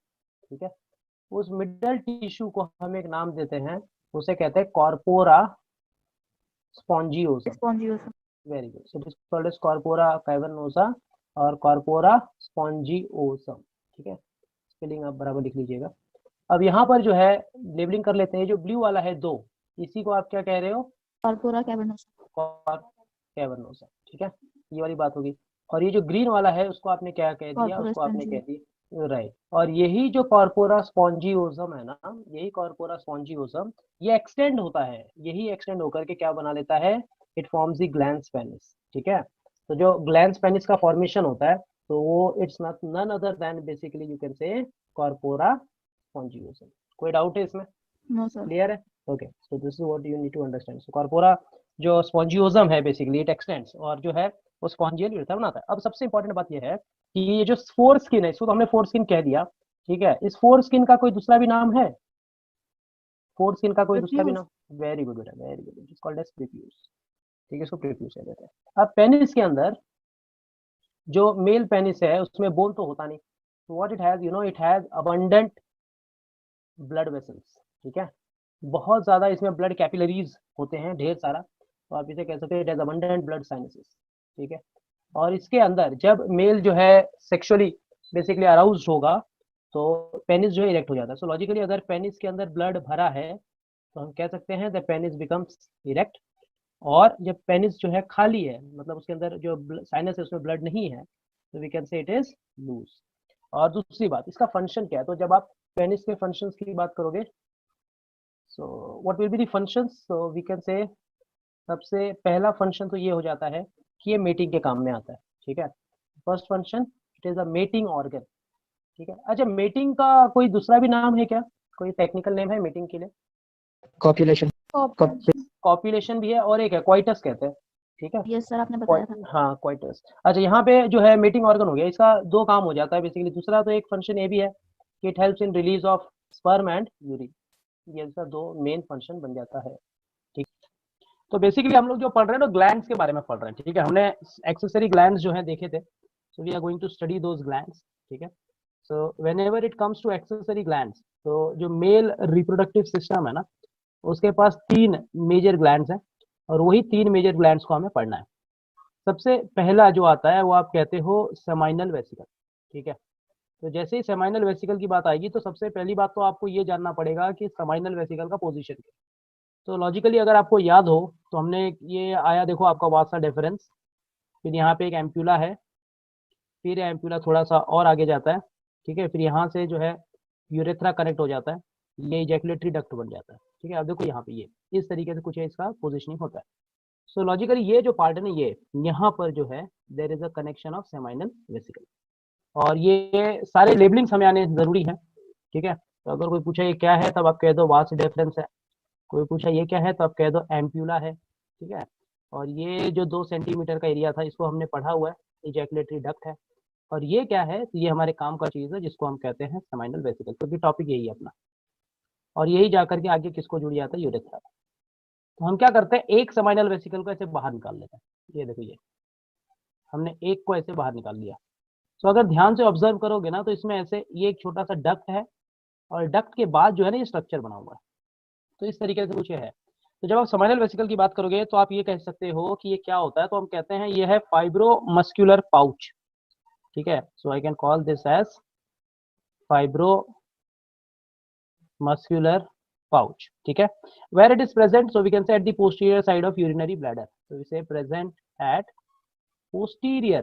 ठीक है, उस मिडल टिश्यू को हम एक नाम देते हैं, उसे कहते हैं corpora spongiosum. Spongiosum. Very good. So it is called as corpora cavernosa और कॉर्पोरा स्पॉन्जियोसम. ठीक है, स्पेलिंग आप बराबर लिख लीजिएगा. अब यहाँ पर जो है लेबलिंग कर लेते हैं, जो ब्लू वाला है 2, इसी को आप क्या कह रहे हो, Corpora cavernosa. कैवर्नोसा, ठीक है, ये वाली बात होगी। और ये जो ग्रीन वाला है उसको आपने क्या कह दिया, Corpora उसको आपने spongiosum. कह दिया राइट। और यही जो कॉर्पोरा स्पॉन्जियोसम है ना, यही कॉर्पोरा स्पॉन्जियोसम ये एक्सटेंड होता है, यही एक्सटेंड होकर के क्या बना लेता है, it forms the glans penis, ठीक है। तो जो ग्लैंस पेनिस का फॉर्मेशन होता है तो वो it's none other than basically you can say corpora spongiosum. कोई डाउट है इसमें, No, sir. क्लियर है? Okay, so this is what you need to understand. सो कॉर्पोरा जो स्पॉन्जियोसम है बेसिकली इट एक्सटेंड्स और जो है वो स्पॉन्जियल यूरेथ्रा बनाता है। अब सबसे इंपॉर्टेंट बात ये है कि ये जो फोर स्किन है, इसको तो हमने फोर स्किन कह दिया, ठीक है। इस फोर स्किन का कोई दूसरा भी नाम है, फोर स्किन का कोई दूसरा भी Prepuce. नाम, वेरी गुड बेटा, very good, it is called as prepuce, ठीक है, इसको प्रीप्यूस कह देते हैं। अब पेनिस के अंदर जो मेल पेनिस है उसमें बोन तो होता नहीं, तो what it has, you know, it has abundant blood vessels, ठीक है, बहुत ज्यादा इसमें ब्लड कैपिलरीज होते हैं, ढेर सारा, तो आप इसे कह सकते हैं it has abundant blood sinuses, ठीक है। और इसके अंदर जब मेल जो है सेक्सुअली बेसिकली अराउज्ड होगा तो पेनिस जो है इरेक्ट हो जाता है। सो लॉजिकली अगर पेनिस के अंदर ब्लड भरा है तो हम कह सकते हैं द पेनिस बिकम्स इरेक्ट, और जब पेनिस जो है खाली है, मतलब उसके अंदर जो साइनस है उसमें ब्लड नहीं है, तो we can say it is loose. और दूसरी बात, इसका फंक्शन क्या है, तो जब आप पेनिस के फंक्शंस की बात करोगे, so what will be the functions, so we can say सबसे पहला फंक्शन तो ये हो जाता है कि ये मेटिंग के काम में आता है, ठीक है। First function, it is a mating organ, ठीक है। अच्छा, मेटिंग का कोई दूसरा भी नाम है क्या, कोई टेक्निकल नेम है मेटिंग के लिए? Copulation. Copulation. कॉपुलेशन भी है और एक है क्वाइटस कहते हैं, ठीक है। Yes, sir. आपने बताया था. हाँ, क्वाइटस। अच्छा, यहाँ पे जो है मीटिंग ऑर्गन हो गया, इसका दो काम हो जाता है बेसिकली। दूसरा तो एक फंक्शन ये भी है कि it helps in release of sperm and urine, ये इसका दो मेन फंक्शन बन जाता है, ठीक। तो बेसिकली हम लोग जो पढ़ रहे हैं ना ग्लैंड्स के बारे में पढ़ रहे हैं, ठीक है। हमने एक्सेसरी ग्लैंड्स जो है देखे थे, so we are going to study those glands, ठीक है। So whenever it comes to accessory glands, तो जो मेल रिप्रोडक्टिव सिस्टम है ना, उसके पास 3 मेजर ग्लैंड्स हैं और वही 3 मेजर ग्लैंड्स को हमें पढ़ना है। सबसे पहला जो आता है वो आप कहते हो सेमाइनल वेसिकल, ठीक है। तो जैसे ही सेमाइनल वेसिकल की बात आएगी तो सबसे पहली बात तो आपको ये जानना पड़ेगा कि सेमाइनल वेसिकल का पोजीशन क्या है। तो लॉजिकली अगर आपको याद हो तो हमने ये आया, देखो आपका वासा डिफरेंस, फिर यहाँ पे एक एम्प्यूला है, फिर एम्प्यूला थोड़ा सा और आगे जाता है, ठीक है, फिर यहाँ से जो है यूरेथ्रा कनेक्ट हो जाता है, ये इजैकुलेटरी डक्ट बन जाता है, ठीक है। अब देखो यहाँ पे ये इस तरीके से कुछ है, इसका पोजिशनिंग होता है। सो लॉजिकली ये जो पार्ट है ना, ये यहाँ पर जो है there is a connection of seminal vesicle, और ये सारे लेबलिंग्स हमें आने जरूरी है, ठीक है। तो अगर कोई पूछे ये क्या है तब आप कह दो वास डिफरेंस है, कोई पूछा ये क्या है तो आप कह दो एम्प्यूला है, ठीक है। और ये जो 2 सेंटीमीटर का एरिया था इसको हमने पढ़ा हुआ है, इजैकुलेटरी डक्ट है। और ये क्या है, तो ये हमारे काम का चीज़ है जिसको हम कहते हैं सेमाइनल वेसिकल, क्योंकि टॉपिक यही है अपना। और यही जाकर के आगे किसको जुड़ जाता है, यूरेथ्रा। तो हम क्या करते हैं, एक सेमाइनल वेसिकल को ऐसे बाहर निकाल लेते हैं, ये देखो, ये हमने एक को ऐसे बाहर निकाल लिया। तो अगर ध्यान से ऑब्जर्व करोगे ना तो इसमें ऐसे ये एक छोटा सा डक्ट है और डक्ट के बाद जो है ना ये स्ट्रक्चर बना हुआ है, तो इस तरीके से कुछ है। तो जब आप सेमाइनल वेसिकल की बात करोगे तो आप ये कह सकते हो कि ये क्या होता है, तो हम कहते हैं ये है फाइब्रोमस्कुलर पाउच, ठीक है। So I can call this as fibromuscular pouch, ठीक है। Where it is present, so we can say at the posterior side of urinary bladder, so we say present at posterior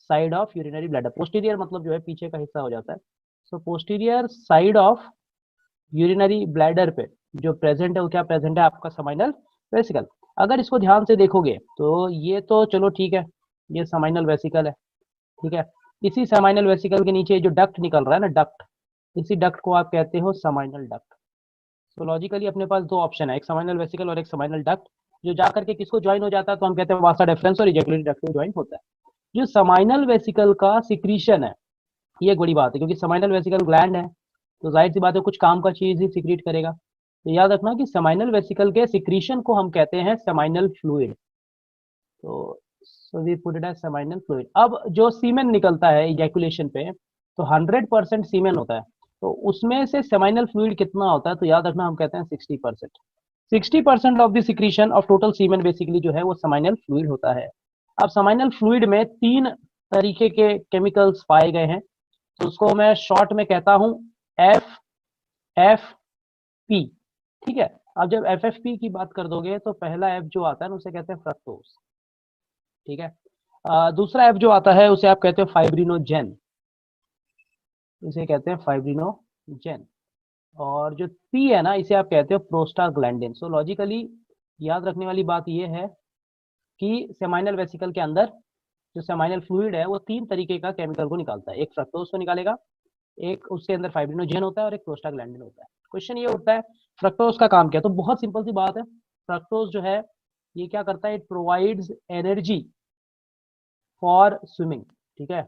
side of urinary bladder. Posterior मतलब जो है पीछे का हिस्सा हो जाता है। सो posterior side of urinary bladder पे जो प्रेजेंट है वो क्या प्रेजेंट है, आपका सेमाइनल वेसिकल। अगर इसको ध्यान से देखोगे तो ये तो चलो ठीक है, ये सेमाइनल वेसिकल है, ठीक है। इसी सेमाइनल वेसिकल के नीचे जो डक्ट निकल रहा है ना, डक्ट, इसी डक्ट को आप कहते हो सेमाइनल डक्ट। तो लॉजिकली अपने पास 2 ऑप्शन है, एक सेमाइनल वेसिकल और एक सेमाइनल डक्ट, जो जाकर के किसको ज्वाइन हो जाता है, तो हम कहते हैं वासा डिफरेंस और इजैकुलेटरी डक्ट में ज्वाइन होता है। जो सेमाइनल वेसिकल का सिक्रीशन है, ये एक बड़ी बात है, क्योंकि सेमाइनल वेसिकल ग्लैंड है तो जाहिर सी बात है कुछ काम का चीज ही सिक्रीट करेगा। तो याद रखना कि सेमाइनल वेसिकल के सिक्रीशन को हम कहते हैं सेमाइनल फ्लूइड। तो so we put it as seminal fluid. अब जो सीमेन निकलता है इजैकुलेशन पे, तो 100% सीमेन होता है, तो उसमें से सेमाइनल फ्लूइड कितना होता है, तो याद रखना हम कहते हैं 60%। 60% of the secretion of total semen basically जो है वो सेमाइनल फ्लूइड होता है। अब सेमाइनल फ्लूइड में 3 तरीके के केमिकल्स पाए गए हैं, तो उसको मैं शॉर्ट में कहता हूं पी, ठीक है। अब जब FFP की बात कर दोगे तो पहला F जो आता है ना उसे कहते हैं फ्रक्टोज, ठीक है। दूसरा F जो आता है उसे आप कहते हो फाइब्रिनोजेन, इसे कहते हैं फाइब्रिनोजेन। और जो P है ना इसे आप कहते हो प्रोस्टाग्लैंडिन। सो लॉजिकली याद रखने वाली बात यह है कि सेमाइनल वेसिकल के अंदर जो सेमाइनल फ्लूइड है वो 3 तरीके का केमिकल को निकालता है, एक फ्रक्टोज को निकालेगा, एक उसके अंदर फाइब्रिनोजेन होता है और एक प्रोस्टाग्लैंडिन होता है। क्वेश्चन ये उठता है फ्रक्टोज का काम क्या है, तो बहुत सिंपल सी बात है, फ्रक्टोज जो है ये क्या करता है, it provides energy for swimming, ठीक है।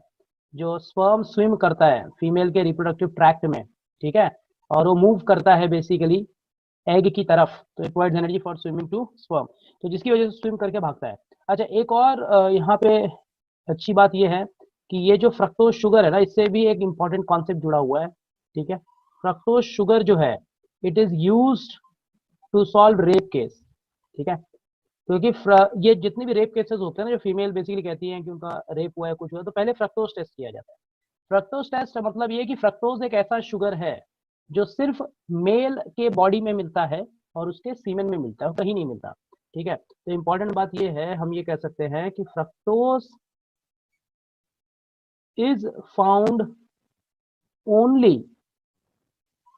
जो स्पर्म स्विम करता है फीमेल के रिप्रोडक्टिव ट्रैक्ट में, ठीक है, और वो मूव करता है बेसिकली एग की तरफ, तो it provides energy for swimming to sperm, तो जिसकी वजह से स्विम करके भागता है। अच्छा, एक और यहाँ पे अच्छी बात ये है कि ये जो फ्रक्टोज शुगर है ना इससे भी एक इम्पॉर्टेंट कॉन्सेप्ट जुड़ा हुआ है, ठीक है। फ्रक्टोज शुगर जो है it is used to solve rape case, ठीक है, क्योंकि ये जितने भी रेप केसेस होते हैं ना, जो फीमेल बेसिकली कहती हैं कि उनका रेप हुआ है, कुछ हुआ, तो पहले फ्रक्टोज टेस्ट किया जाता है। फ्रक्टोज टेस्ट मतलब ये कि फ्रक्टोज एक ऐसा शुगर है जो सिर्फ मेल के बॉडी में मिलता है और उसके सीमेन में मिलता है, कहीं नहीं मिलता, ठीक है। तो इम्पोर्टेंट बात ये है, हम ये कह सकते हैं कि fructose is found only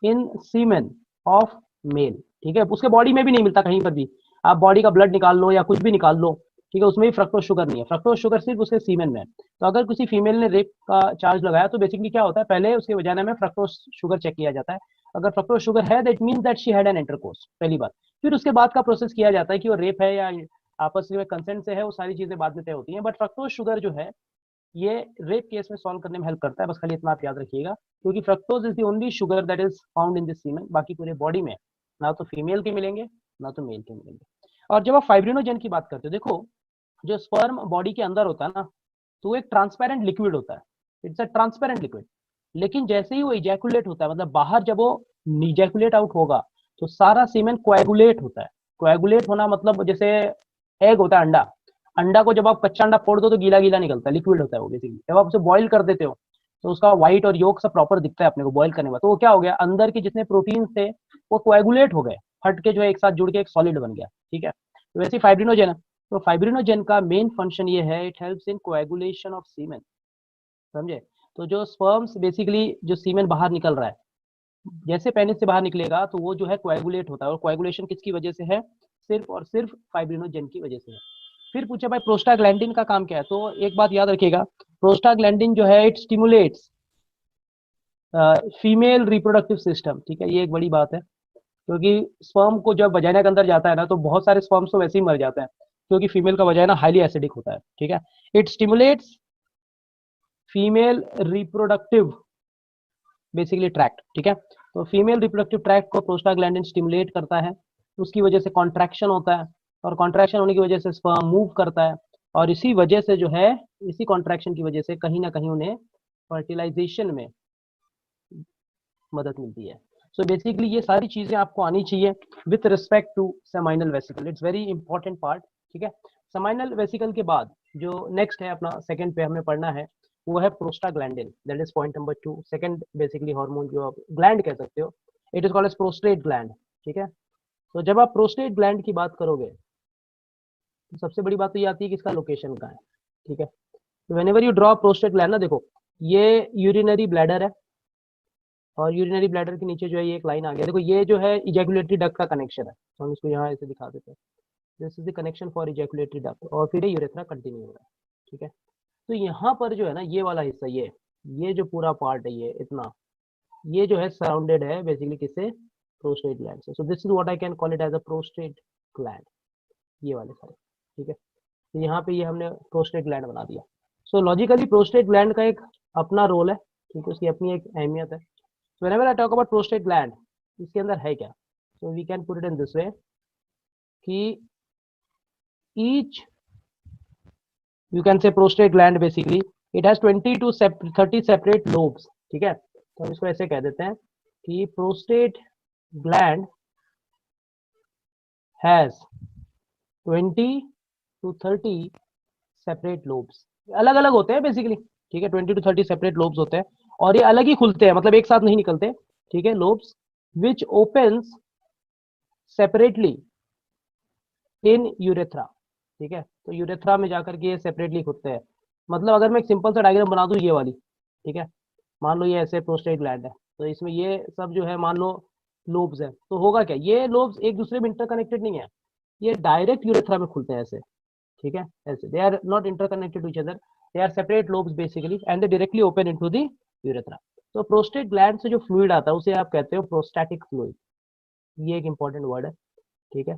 in semen of male, ठीक है, उसके बॉडी में भी नहीं मिलता कहीं पर भी, आप बॉडी का ब्लड निकाल लो या कुछ भी निकाल लो, ठीक है, उसमें भी फ्रक्टोज शुगर नहीं है, फ्रक्टोज शुगर सिर्फ उसके सीमेन में है। तो अगर किसी फीमेल ने रेप का चार्ज लगाया तो बेसिकली क्या होता है, पहले उसके वजाना में फ्रक्टोज शुगर चेक किया जाता है, अगर फ्रक्टोज शुगर है that means that she had an intercourse, पहली बात। फिर उसके बाद का प्रोसेस किया जाता है कि वो रेप है या आपस में कंसेंट से है, वो सारी चीजें बाद में तय होती हैं, बट फ्रक्टोज शुगर जो है ये रेप केस में सॉल्व करने में हेल्प करता है, बस खाली इतना आप याद रखिएगा, क्योंकि fructose is the only sugar that is found in this semen, बाकी पूरे बॉडी में ना तो फीमेल के मिलेंगे ना तो मेल के मिलेंगे। और जब आप फाइब्रिनोजेन की बात करते हो, देखो जो स्पर्म बॉडी के अंदर होता है ना, तो वो एक ट्रांसपेरेंट लिक्विड होता है, इट्स अ ट्रांसपेरेंट लिक्विड, लेकिन जैसे ही वो इजैकुलेट होता है, मतलब बाहर जब वो इजैकुलेट आउट होगा तो सारा सीमेन कोएगुलेट होता है। कोएगुलेट होना मतलब जैसे एग होता है, अंडा, अंडा को जब आप कच्चा अंडा फोड़ दो तो गीला गीला निकलता है, लिक्विड होता है वो बेसिकली, जब आप उसे बॉईल कर देते हो तो उसका व्हाइट और योक सब प्रॉपर दिखता है अपने को बॉईल करने के बाद, तो वो क्या हो गया, अंदर के जितने प्रोटीन थे वो कोएगुलेट हो गए, हट के जो है एक साथ जुड़ के एक सॉलिड बन गया, ठीक है। तो वैसे फाइब्रिनोजेन है, तो फाइब्रिनोजेन का मेन फंक्शन ये है, it helps in coagulation of semen, समझे। तो जो स्पर्म्स बेसिकली जो सीमेन बाहर निकल रहा है, जैसे पेनिस से बाहर निकलेगा तो वो जो है कोएगुलेट होता है, और कोएगुलेशन किसकी वजह से है, सिर्फ और सिर्फ फाइब्रिनोजेन की वजह से है। फिर पूछा भाई प्रोस्टाग्लैंडिन का काम क्या है, तो एक बात याद रखिएगा, प्रोस्टाग्लैंडिन जो है it stimulates female reproductive system, ठीक है, ये एक बड़ी बात है, क्योंकि स्पर्म को जब वजाइना के अंदर जाता है ना तो बहुत सारे स्पर्म्स तो वैसे ही मर जाते हैं, क्योंकि फीमेल का वजाइना हाईली एसिडिक होता है, ठीक है। It stimulates female reproductive basically tract, ठीक है, तो फीमेल रिप्रोडक्टिव ट्रैक्ट को प्रोस्टाग्लैंडिन स्टिमुलेट करता है, उसकी वजह से कॉन्ट्रैक्शन होता है, और कॉन्ट्रैक्शन होने की वजह से स्पर्म मूव करता है, और इसी वजह से जो है, इसी कॉन्ट्रैक्शन की वजह से कहीं ना कहीं उन्हें फर्टिलाइजेशन में मदद मिलती है। सो बेसिकली ये सारी चीजें आपको आनी चाहिए with respect to seminal vesicle, it's very important part, ठीक है। सेमाइनल वेसिकल के बाद जो नेक्स्ट है अपना सेकंड पे हमें पढ़ना है वो है prostaglandin, that is point number 2, second basically hormone जो आप ग्लैंड कह सकते हो, it is called as prostate gland, ठीक है। तो जब आप प्रोस्टेट ग्लैंड की बात करोगे तो सबसे बड़ी बात तो ये आती है कि इसका लोकेशन कहाँ है, ठीक है। तो whenever you draw prostate gland ना, देखो ये यूरिनरी ब्लैडर है, और यूरिनरी ब्लैडर के नीचे जो है ये एक लाइन आ गया, देखो ये जो है इजैकुलेटरी डक्ट का कनेक्शन है, तो हम इसको यहाँ ऐसे दिखा देते हैं, this is the connection for ejaculatory duct, और फिर ये यूरेथ्रा कंटिन्यू हो रहा है, ठीक है। तो यहाँ पर जो है ना ये वाला हिस्सा, ये जो पूरा पार्ट है, ये इतना, ये जो है सराउंडेड है बेसिकली किससे, प्रोस्टेट ग्लैंड से, so this is what I can call it as a prostate gland, ये वाले सारे, ठीक है। तो यहाँ पे ये हमने प्रोस्टेट ग्लैंड बना दिया। सो लॉजिकली प्रोस्टेट ग्लैंड का एक अपना रोल है, ठीक है, उसकी अपनी एक अहमियत है। So whenever I talk about prostate gland, इसके अंदर है क्या, so we can put it in this way कि each you can say prostate gland basically it has 20 to 30 separate lobes, ठीक है। तो हम इसको ऐसे कह देते हैं कि prostate gland has 20 to 30 separate lobes, अलग अलग होते हैं बेसिकली, ठीक है, 20 to 30 सेपरेट लोब्स होते हैं, और ये अलग ही खुलते हैं, मतलब एक साथ नहीं निकलते, ठीक है, lobes which opens separately in urethra. ठीक है, तो यूरेथ्रा में जाकर के ये सेपरेटली खुलते हैं। मतलब अगर मैं एक सिंपल सा डायग्राम बना दूं ये वाली, ठीक है, मान लो ये ऐसे प्रोस्टेट ग्लैंड है, तो इसमें ये सब जो है मान लो लोब्स है, तो होगा क्या, ये लोब्स एक दूसरे में इंटरकनेक्टेड नहीं है, ये डायरेक्ट यूरेथ्रा में खुलते हैं ऐसे। ठीक है, ऐसे they are not interconnected to each other, they are separate lobes basically and they directly open into the urethra. तो प्रोस्टेट ग्लैंड से जो फ्लूइड आता है उसे आप कहते हो प्रोस्टैटिक फ्लूइड, ये एक इंपॉर्टेंट वर्ड है। ठीक है,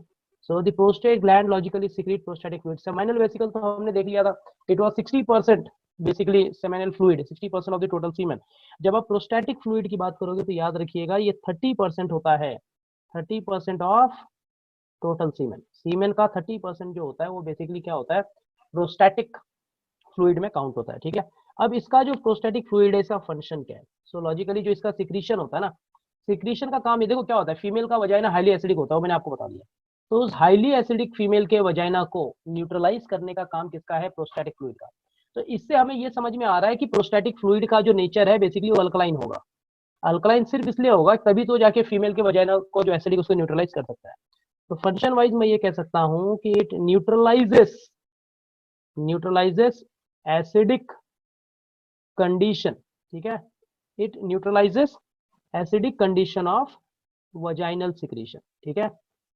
so the prostate gland logically secrete prostatic fluid. Seminal vesicle तो हमने देख लिया था, it was 60% basically seminal fluid, 60% of the total semen. जब आप प्रोस्टैटिक फ्लूइड की बात करोगे तो याद रखिएगा ये 30% होता है, 30% ऑफ टोटल सीमेन। सीमेन का 30% जो होता है वो बेसिकली क्या होता है, प्रोस्टैटिक फ्लूइड में काउंट होता है। ठीक है, अब इसका जो प्रोस्टैटिक फ्लूइड है इसका फंक्शन क्या है, सो लॉजिकली जो इसका सिक्रीशन होता है ना, सिक्रीशन का काम ये देखो क्या होता है, फीमेल का वजाइना हाईली एसिडिक होता है, वो मैंने आपको बता दिया। तो उस हाईली एसिडिक फीमेल के वजाइना को न्यूट्रलाइज करने का काम किसका है, प्रोस्टैटिक फ्लूइड का। तो इससे हमें ये समझ में आ रहा है कि प्रोस्टैटिक फ्लूइड का जो नेचर है बेसिकली वो अल्कलाइन होगा। अल्कलाइन सिर्फ इसलिए होगा तभी तो जाके फीमेल के वजाइना को जो एसिडिक उसको न्यूट्रलाइज कर सकता है। तो फंक्शन वाइज मैं ये कह सकता हूं कि इट न्यूट्रलाइजेस एसिडिक कंडीशन। ठीक है, it neutralises acidic condition of vaginal secretion. ठीक है,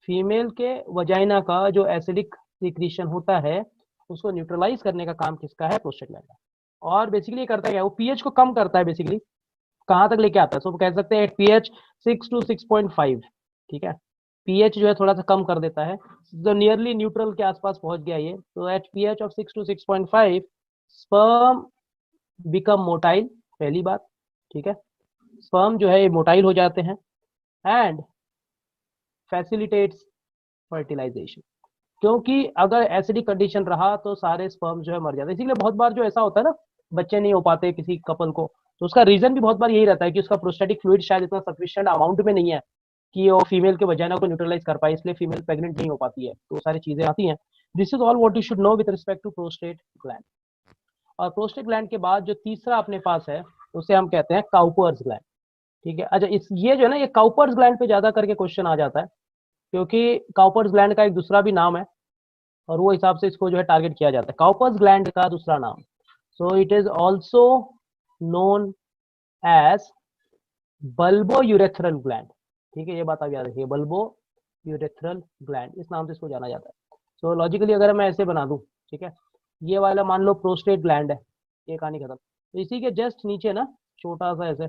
फीमेल के वजाइना का जो एसिडिक सिक्रीशन होता है उसको न्यूट्रलाइज करने का काम किसका है, प्रोस्टेग्लैंड का। और बेसिकली करता है क्या, वो पीएच को कम करता है, बेसिकली कहां तक लेके आता है, सो कह सकते हैं पीएच 6 to 6.5। ठीक है, पीएच जो है थोड़ा सा कम कर देता है, जो नियरली न्यूट्रल के आसपास पहुंच गया ये, तो at pH of 6 to 6.5 sperm become motile, पहली बात। ठीक है, स्पर्म जो है ये मोटाइल हो जाते हैं एंड फैसिलिटेट्स फर्टिलाइजेशन। क्योंकि अगर एसिडिक कंडीशन रहा तो सारे स्पर्म जो है मर जाते हैं। इसीलिए बहुत बार जो ऐसा होता है ना, बच्चे नहीं हो पाते किसी कपल को, तो उसका रीजन भी बहुत बार यही रहता है कि उसका प्रोस्टेटिक फ्लूइड शायद इतना सफिशिएंट अमाउंट में नहीं है कि वो फीमेल के वजाइना को न्यूट्रलाइज कर पाए, इसलिए फीमेल प्रेग्नेंट नहीं हो पाती है। तो सारी चीजें आती हैं। This is all what you should know with respect to prostate gland. और प्रोस्टेट ग्लैंड के बाद जो तीसरा अपने पास है उसे हम कहते हैं काउपर्स ग्लैंड। ठीक है, अच्छा इस ये जो है ना, ये काउपर्स ग्लैंड पे ज्यादा करके क्वेश्चन आ जाता है, क्योंकि काउपर्स ग्लैंड का एक दूसरा भी नाम है और वो हिसाब से इसको जो है टारगेट किया जाता है। काउपर्स ग्लैंड का दूसरा नाम, so it is also known as bulbo urethral gland. ठीक है, ये बात आप याद रखिए, बल्बो यूरेथ्रल ग्लैंड, इस नाम से इसको जाना जाता है। सो लॉजिकली अगर मैं ऐसे बना दूं, ठीक है, ये वाला मान लो प्रोस्टेट ग्लैंड है, ये कहानी खत्म, तो इसी के जस्ट नीचे ना छोटा सा ऐसे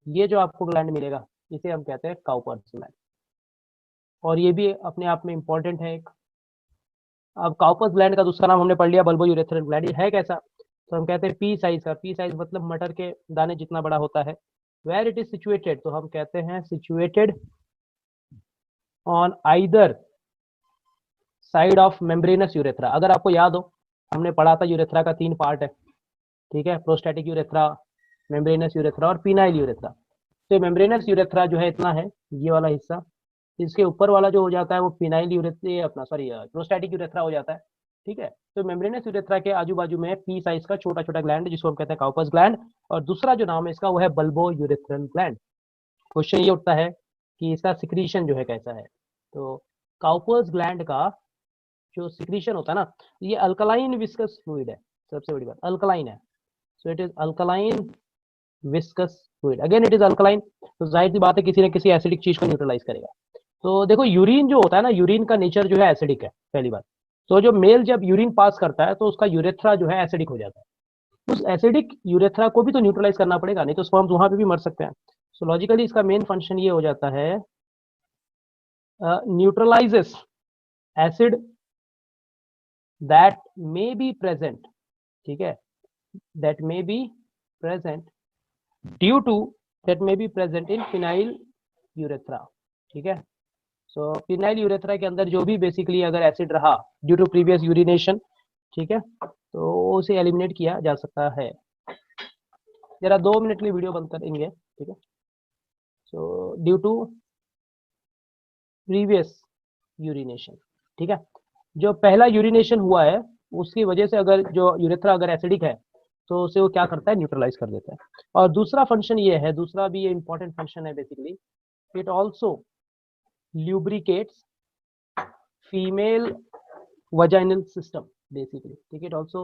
ये जो आपको ग्लैंड मिलेगा इसे हम कहते हैं काउपर्स ग्लैंड, और ये भी अपने आप में इंपॉर्टेंट है एक। अब काउपर्स ग्लैंड का दूसरा नाम हमने पढ़ लिया, बल्बो यूरेथ्रल ग्लैंड। ये है कैसा, तो हम कहते हैं पी साइज का, पी साइज मतलब मटर के दाने जितना बड़ा होता है। वेयर इट इज सिचुएटेड, तो हम कहते हैं situated on either side of membranes urethra. अगर आपको याद हो हमने पढ़ा था यूरेथ्रा का 3 पार्ट है, ठीक है, प्रोस्टैटिक यूरेथ्रा, मेम्ब्रेनस यूरेथ्रा और पीनाइल यूरेथ्रा। तो मेम्ब्रेनस यूरेथ्रा जो है इतना है, ये वाला हिस्सा, इसके ऊपर वाला जो हो जाता है वो पीनाइल यूरेथ्रा, अपना सॉरी प्रोस्टैटिक यूरेथ्रा हो जाता है। ठीक है, तो मेम्ब्रेनस यूरेथ्रा के आजू बाजू में पी साइज का छोटा छोटा ग्लैंड जिसको हम कहते हैं काउपर्स ग्लैंड, और दूसरा जो नाम है इसका वो है बल्बो यूरेथ्रल ग्लैंड। क्वेश्चन ये उठता है कि इसका सिक्रीशन जो है कैसा है, तो काउपर्स ग्लैंड का जो सिक्रीशन होता है ना, ये अल्कलाइन विस्कस फ्लूइड है, सबसे बड़ी बात अल्कलाइन है। सो it is alkaline viscous fluid, again it is alkaline, तो जाहिर सी बात है किसी न किसी एसिडिक चीज को न्यूट्रलाइज करेगा। तो देखो यूरिन जो होता है ना, यूरिन का नेचर जो है एसिडिक है, पहली बात। तो जो मेल जब यूरिन पास करता है तो उसका यूरेथ्रा जो है एसिडिक हो जाता है, उस एसिडिक यूरेथ्रा को भी तो न्यूट्रलाइज करना पड़ेगा, नहीं तो स्पर्म्स वहां पे भी मर सकते हैं। सो लॉजिकली इसका मेन फंक्शन ये हो जाता है neutralizes acid that may be present, ठीक है, that may be present due to that may be present in final urethra. ठीक है, सो फिनाइल यूरेथ्रा के अंदर जो भी बेसिकली अगर एसिड रहा ड्यू टू प्रीवियस यूरिनेशन, ठीक है, तो उसे एलिमिनेट किया जा सकता है। जरा 2 मिनट के लिए वीडियो बंद करेंगे, ठीक है। So due to previous urination, ठीक है, जो पहला यूरिनेशन हुआ है उसकी वजह से अगर जो यूरेथ्रा अगर एसिडिक है तो उसे वो क्या करता है, न्यूट्रलाइज कर देता है। और दूसरा फंक्शन ये है, दूसरा भी ये इंपॉर्टेंट फंक्शन है basically, it also lubricates female vaginal system basically, ठीक है, it also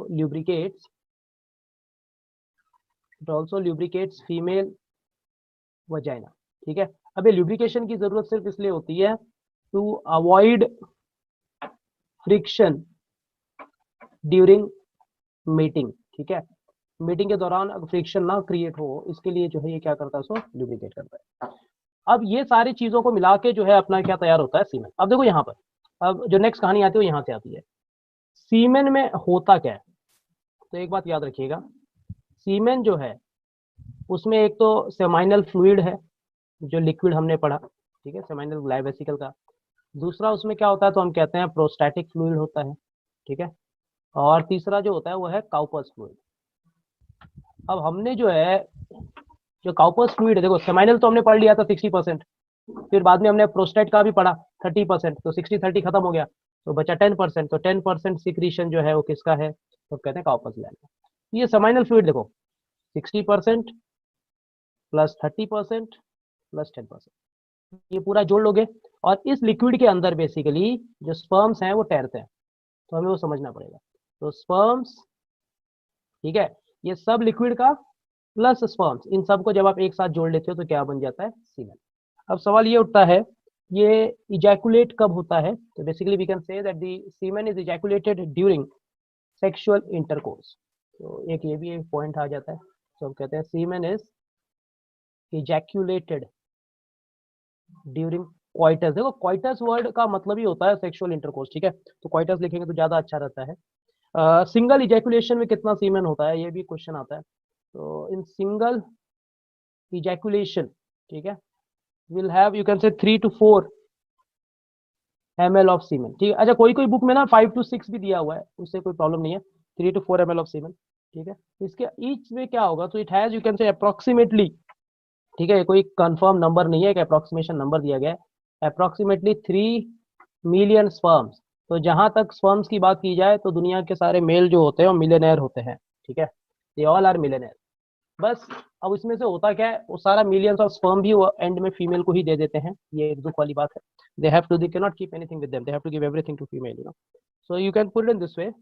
lubricates female vagina, ठीक है। अब ये lubrication की जरूरत सिर्फ इसलिए होती है to avoid friction during mating, ठीक है, मीटिंग के दौरान फ्रिक्शन ना क्रिएट हो, इसके लिए जो है ये क्या करता है, उसको लुब्रिकेट करता है। अब ये सारी चीजों को मिला के जो है अपना क्या तैयार होता है, सीमेन। अब देखो यहाँ पर, अब जो नेक्स्ट कहानी आती है वो यहाँ से आती है। सीमेन में होता क्या है, तो एक बात याद रखिएगा, सीमेन जो है उसमें एक तो सेमाइनल फ्लूइड है, जो लिक्विड हमने पढ़ा, ठीक है, सेमाइनल ग्लाई वेसिकल का। दूसरा उसमें क्या होता है, तो हम कहते हैं प्रोस्टैटिक फ्लूइड होता है, ठीक है। और तीसरा जो होता है वो है काउपर्स फ्लूइड। अब हमने जो है, जो काउपर्स फ्लूइड है, देखो सेमाइनल तो हमने पढ़ लिया था 60%, फिर बाद में हमने प्रोस्टेट का भी पढ़ा 30%, तो 60-30 खत्म हो गया, तो बचा 10%, तो 10% सिक्रीशन जो है वो किसका है, तो कहते हैं काउपर्स ग्लैंड। ये सेमाइनल फ्लूइड देखो 60% प्लस 30% प्लस 10%, ये पूरा जोड़ लोगे और इस लिक्विड के अंदर बेसिकली जो स्पर्म्स हैं वो तैरते हैं, तो हमें वो समझना पड़ेगा। तो स्पर्म्स, ठीक है, ये सब लिक्विड का प्लस स्पर्म्स, इन सबको जब आप एक साथ जोड़ लेते हो तो क्या बन जाता है, सीमेन। अब सवाल ये उठता है, ये इजैकुलेट कब होता है, तो basically we can say that the semen is ejaculated during sexual intercourse. तो एक ये भी एक पॉइंट आ जाता है, तो हम कहते हैं semen is ejaculated during coitus. देखो क्वाइटस वर्ड का मतलब ही होता है सेक्सुअल इंटरकोर्स, ठीक है, तो क्वाइटस लिखेंगे तो ज्यादा अच्छा रहता है। सिंगल इजैकुलेशन में कितना सीमेन होता है, ये भी क्वेश्चन आता है। तो इन सिंगल इजैकुलेशन, ठीक है, विल हैव यू कैन से 3 to 4 ml ऑफ सीमेन, ठीक है। अच्छा कोई कोई बुक में ना 5 to 6 भी दिया हुआ है, उससे कोई प्रॉब्लम नहीं है, 3 to 4 ml ऑफ सीमेन, ठीक है। इसके ईच में क्या होगा, तो इट हैज यू कैन से अप्रोक्सीमेटली, ठीक है, कोई कंफर्म नंबर नहीं है, एक अप्रोक्सीमेशन नंबर दिया गया है, अप्रोक्सीमेटली 3 मिलियन स्पर्म्स। तो जहां तक स्पर्म्स की बात की जाए तो दुनिया के सारे मेल जो होते हैं वो मिलियनेयर होते हैं, ठीक है, दे ऑल आर मिलियनेयर। बस अब इसमें से होता क्या है, वो सारा मिलियंस ऑफ स्पर्म भी वो एंड में फीमेल को ही दे देते हैं, ये एक दुख वाली बात है। They have to, they can not keep anything with them, they have to give everything to female, you know. So you can put it in this way,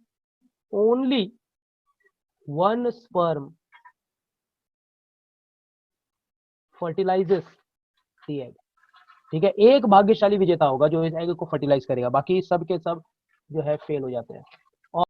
only one sperm fertilises the egg, ठीक है। एक भाग्यशाली विजेता होगा जो इस egg को fertilise करेगा, बाकी सब के सब जो है फेल हो जाते हैं।